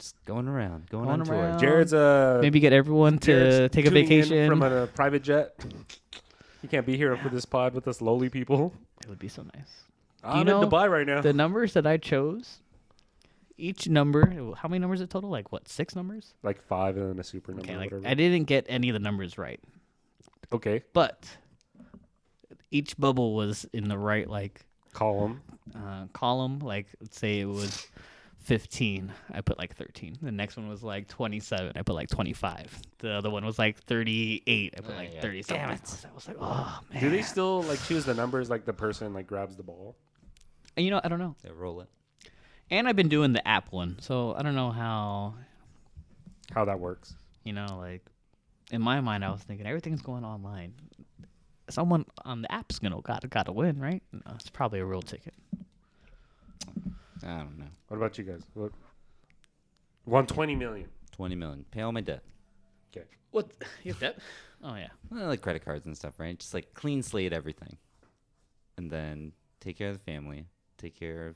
Just going around, going Going on tour. around. Jared's Maybe get everyone to Jared's take a tuning in vacation. from a private jet. He can't be here for this pod with us lowly people. It would be so nice. I'm know in Dubai right now. The numbers that I chose, each number, how many numbers is total? Like what, 6 numbers? Like 5 and then a super number. Okay, or like whatever. I didn't get any of the numbers right, Okay, but each bubble was in the right column. column. Like let's say it was 15, I put like 13. The next one was like 27, I put like 25. The other one was like 38, I put like yeah. 30 something. Damn it. I was like, oh man. Do they still like choose the numbers like the person like grabs the ball? And, I don't know. Yeah, roll it. And I've been doing the app one, so I don't know how. How that works? Like in my mind, I was thinking everything's going online. Someone on the app's gotta win, right? No, it's probably a real ticket. I don't know. What about you guys? What? Won 20 million. 20 million. Pay all my debt. Okay. What? You have debt? Oh yeah. Well, like credit cards and stuff, right? Just like clean slate everything. And then take care of the family. Take care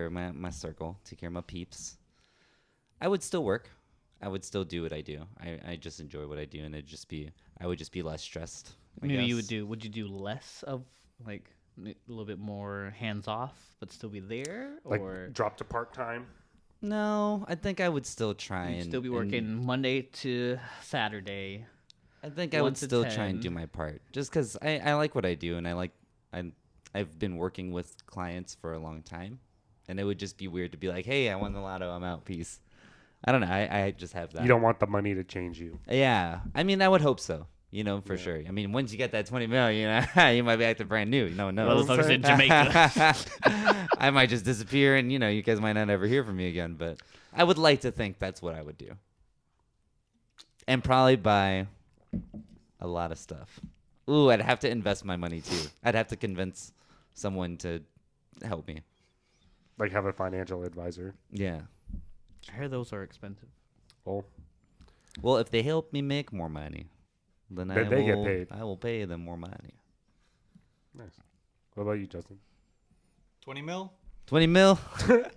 of my circle. Take care of my peeps. I would still work. I would still do what I do. I just enjoy what I do, and I would just be less stressed. I Maybe you guess. would you do less of like a little bit more hands off, but still be there, Like or drop to part time. No, I think I would still try you'd and still be and working Monday to Saturday? I think I 1 would to still try and 10. do my part, just because I like what I do, and I've been working with clients for a long time, and it would just be weird to be like, hey, I won the lotto, I'm out, peace. I don't know. I just have that. You don't want the money to change you. Yeah, I mean, I would hope so. You know, for Yeah. sure. I mean, once you get that 20 mil, you know, you might be acting brand new. No, no. Motherfuckers in Jamaica. I might just disappear, and you know, you guys might not ever hear from me again. But I would like to think that's what I would do, and probably buy a lot of stuff. Ooh, I'd have to invest my money too. I'd have to convince someone to help me. Like have a financial advisor. Yeah. I hear those are expensive. Well, if they help me make more money, then Then they get paid. I will pay them more money. Nice. What about you, Justin? 20 mil? 20 mil?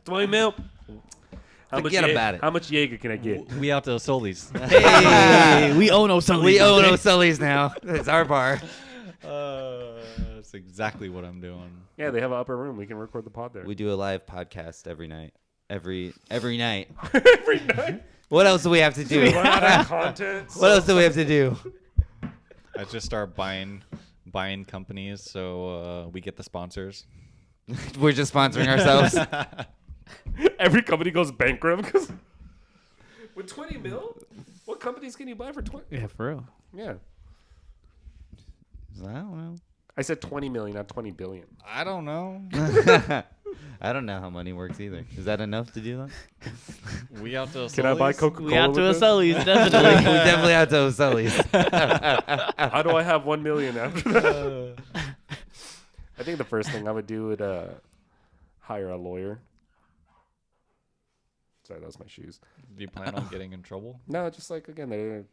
20 mil. Forget about it. How much Jaeger can I get? We out to Solis. Hey, we own O'Sullivan's. we own O'Sully's now. It's our bar. That's exactly what I'm doing. Yeah, they have an upper room. We can record the pod there. We do a live podcast every night. Every night. Every night. What else do we have to do? Run out of content. What else do we have to do? I just start buying companies so we get the sponsors. We're just sponsoring ourselves. Every company goes bankrupt because with 20 mil, what companies can you buy for 20? Yeah, for real. Yeah, I don't know. I said 20 million, not 20 billion. I don't know. I don't know how money works either. Is that enough to do that? We out to Can I buy Solis? Coca-Cola? We out to with this? O'Sullivan's, we definitely. definitely have to O'Sully's. How do I have 1 million after that? I think the first thing I would do would hire a lawyer. Sorry, that was my shoes. Do you plan on getting in trouble? No, just like again,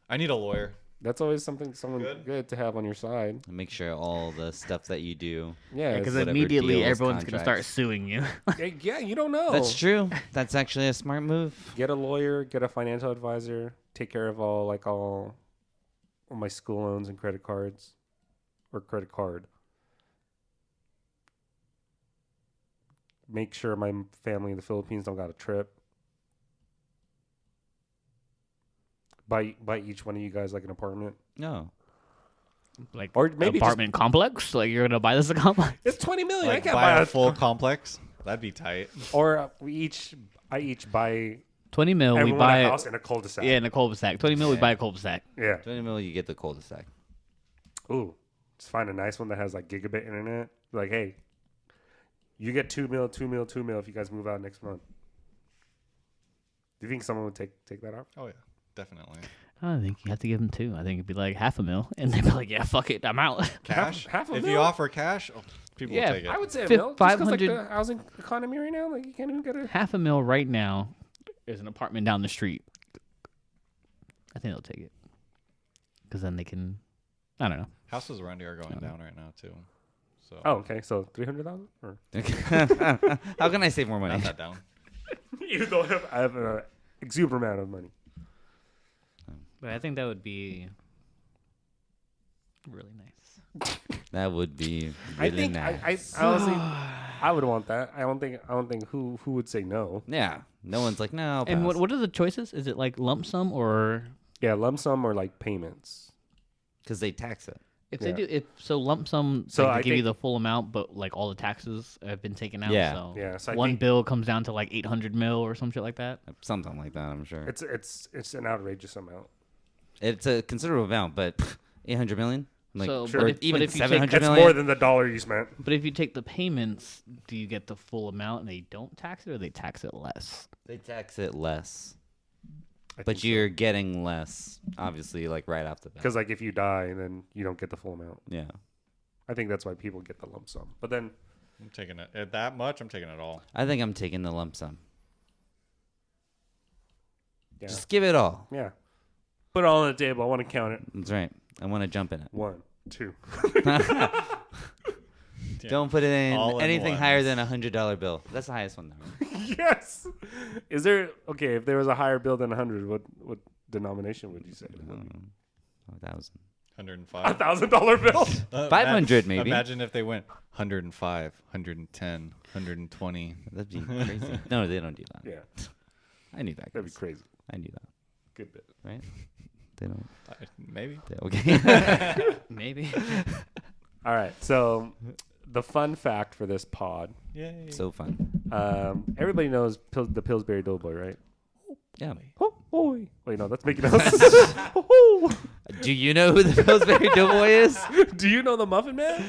I need a lawyer. that's always someone Good. good to have on your side. Make sure all the stuff that you do. Yeah, Because whatever immediately deals, everyone's going to start contracts. suing you. yeah, you don't know. That's true. That's actually a smart move. Get a lawyer, get a financial advisor, take care of all my school loans and credit cards, or credit card. Make sure my family in the Philippines don't got a trip. Buy each one of you guys like an apartment. No. Like Or maybe apartment complex? Like you're going to buy this complex? It's 20 million. I Like can't buy buy a full complex. That'd be tight. Or I each buy 20 mil, we everyone buy a it. house in a cul-de-sac. Yeah, in a cul-de-sac. 20 mil, we Yeah. buy a cul-de-sac. Yeah. 20 mil, you get the cul-de-sac. Ooh, just find a nice one that has like gigabit internet. Like, hey, you get 2 mil, 2 mil, 2 mil if you guys move out next month. Do you think someone would take that out? Oh yeah, definitely. I don't think you have to give them 2. I think it'd be like $500,000. And they'd be like, yeah, fuck it, I'm out. Cash? half a if mil? you offer cash, people Yeah, will take it. I would say a Fif- mil. Just 'cause, like 500 the housing economy right now, like you can't even get a. $500,000 right now is an apartment down the street. I think they'll take it. Because then they can, I don't know. Houses around here are going down right now too. So Oh, okay. So 300,000, or How can I save more money? not that down. you don't have. I have an exuberant amount of money. But I think that would be really nice. That would be I really think nice. I honestly, I would want that. I don't think who would say no. Yeah. No one's like, no. I'll And pass." what are the choices? Is it like lump sum or Yeah, lump sum or like payments. Because they tax it. if Yeah. they do lump sum So like, they I give you think- the full amount but like all the taxes have been taken out Yeah. so Yeah, so I one think- bill comes down to like 800 mil or some shit like that. Something like that, I'm sure. It's an outrageous amount. It's a considerable amount, but 800 million? Like, So, or but if- even but if you take- 700 It's million? more than the dollar you spent. But if you take the payments, do you get the full amount and they don't tax it or they tax it less? They tax it less. I But you're getting less, obviously, like right off the bat. because like if you die, then you don't get the full amount. Yeah. I think that's why people get the lump sum. But then I'm taking it at that much. I'm taking it all. I think I'm taking the lump sum. yeah, Just give it all. yeah, put it all on the table. I want to count it. That's right. I want to jump in it. 1, 2. Yeah. Don't put it in All in anything ones. higher than $100 bill. That's the highest one, though. Right? Yes. Is there okay? If there was a higher bill than 100, what denomination would you say? I don't know. 1,000. 105. $1,000 bill. 500 maybe. Imagine if they went 105, 110, 120. That'd be crazy. No, they don't do that. Yeah, I knew that. that'd be guys. crazy. I knew that. Good bit. Right? They don't. Maybe. Okay. Maybe. All right. So the fun fact for this pod, Yay. So fun. everybody knows the Pillsbury Doughboy, right? Yeah. Ahoy. Wait, no, that's Mickey Mouse. Do you know who the Pillsbury Doughboy is? Do you know the Muffin Man?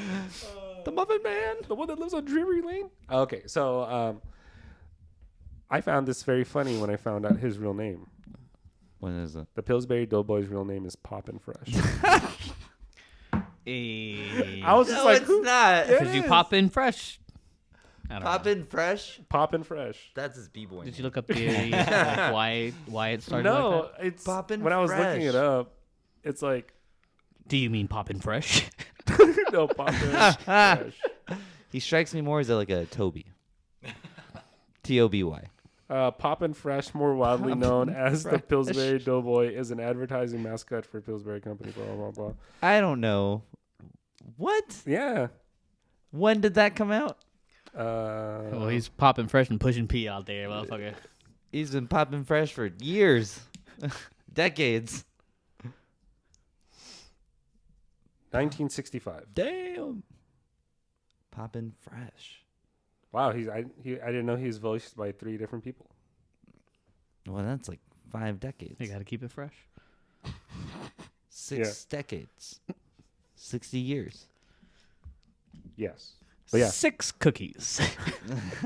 The Muffin Man. The one that lives on Drury Lane? Okay, so I found this very funny when I found out his real name. What is it? The Pillsbury Doughboy's real name is Poppin' Fresh. Hey. I was just No, like, it's who? not. Yeah. Because you pop in fresh. I don't know. Poppin' Fresh. Poppin' Fresh. That's his b-boy. Did you look up the like, why it started like No, that? it's Poppin' when I was looking it Fresh. up, it's like Do you mean poppin' fresh? no Poppin' Fresh. He strikes me more as like a Toby. Toby. Poppin' Fresh, more widely known as the Fresh. Pillsbury Doughboy, is an advertising mascot for Pillsbury Company. Blah blah blah. I don't know. What? Yeah. When did that come out? Well, he's popping fresh and pushing P out there, motherfucker. He's been popping fresh for years, decades. 1965. Damn. Poppin' fresh. Wow, I didn't know he was voiced by 3 different people. Well, that's like 5 decades. You got to keep it fresh. 6 decades. 60 years. Yes. But yeah. 6 cookies.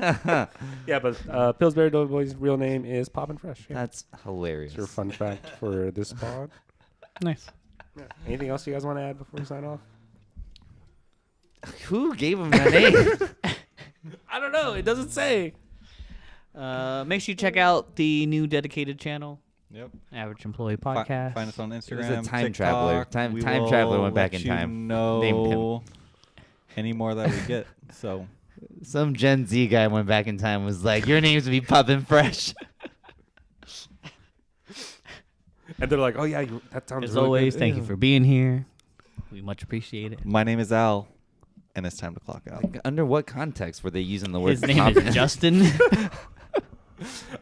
Yeah, but Pillsbury Doughboy's real name is Poppin' Fresh. Yeah. That's hilarious. That's your fun fact for this pod. Nice. Yeah. Anything else you guys want to add before we sign off? Who gave him that name? I don't know. It doesn't say. Make sure you check out the new dedicated channel, Yep. Average Employee Fi- Podcast. Find us on Instagram. was a time TikTok. traveler. Time We traveler will went back let in you time. Know Named him. any more that we get. So Some Gen Z guy went back in time and was like, your name's be Poppin' Fresh. And they're like, oh, yeah, that sounds As really always, good. thank you for being here. We much appreciate it. my name is Al, and it's time to clock out. Like, under what context were they using the word His name poppin'? is Justin.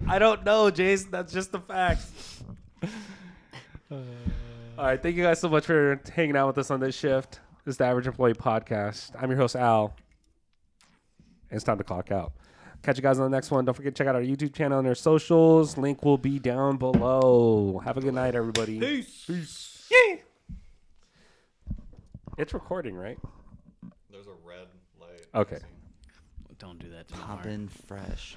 I don't know, Jason. That's just the facts. All right. Thank you guys so much for hanging out with us on this shift. This is the Average Employee Podcast. I'm your host, Al. And it's time to clock out. Catch you guys on the next one. Don't forget to check out our YouTube channel and our socials. Link will be down below. Have a good night, everybody. Peace. Yeah. It's recording, right? There's a red light. Okay. Don't do that to me. Mark. Poppin' Fresh.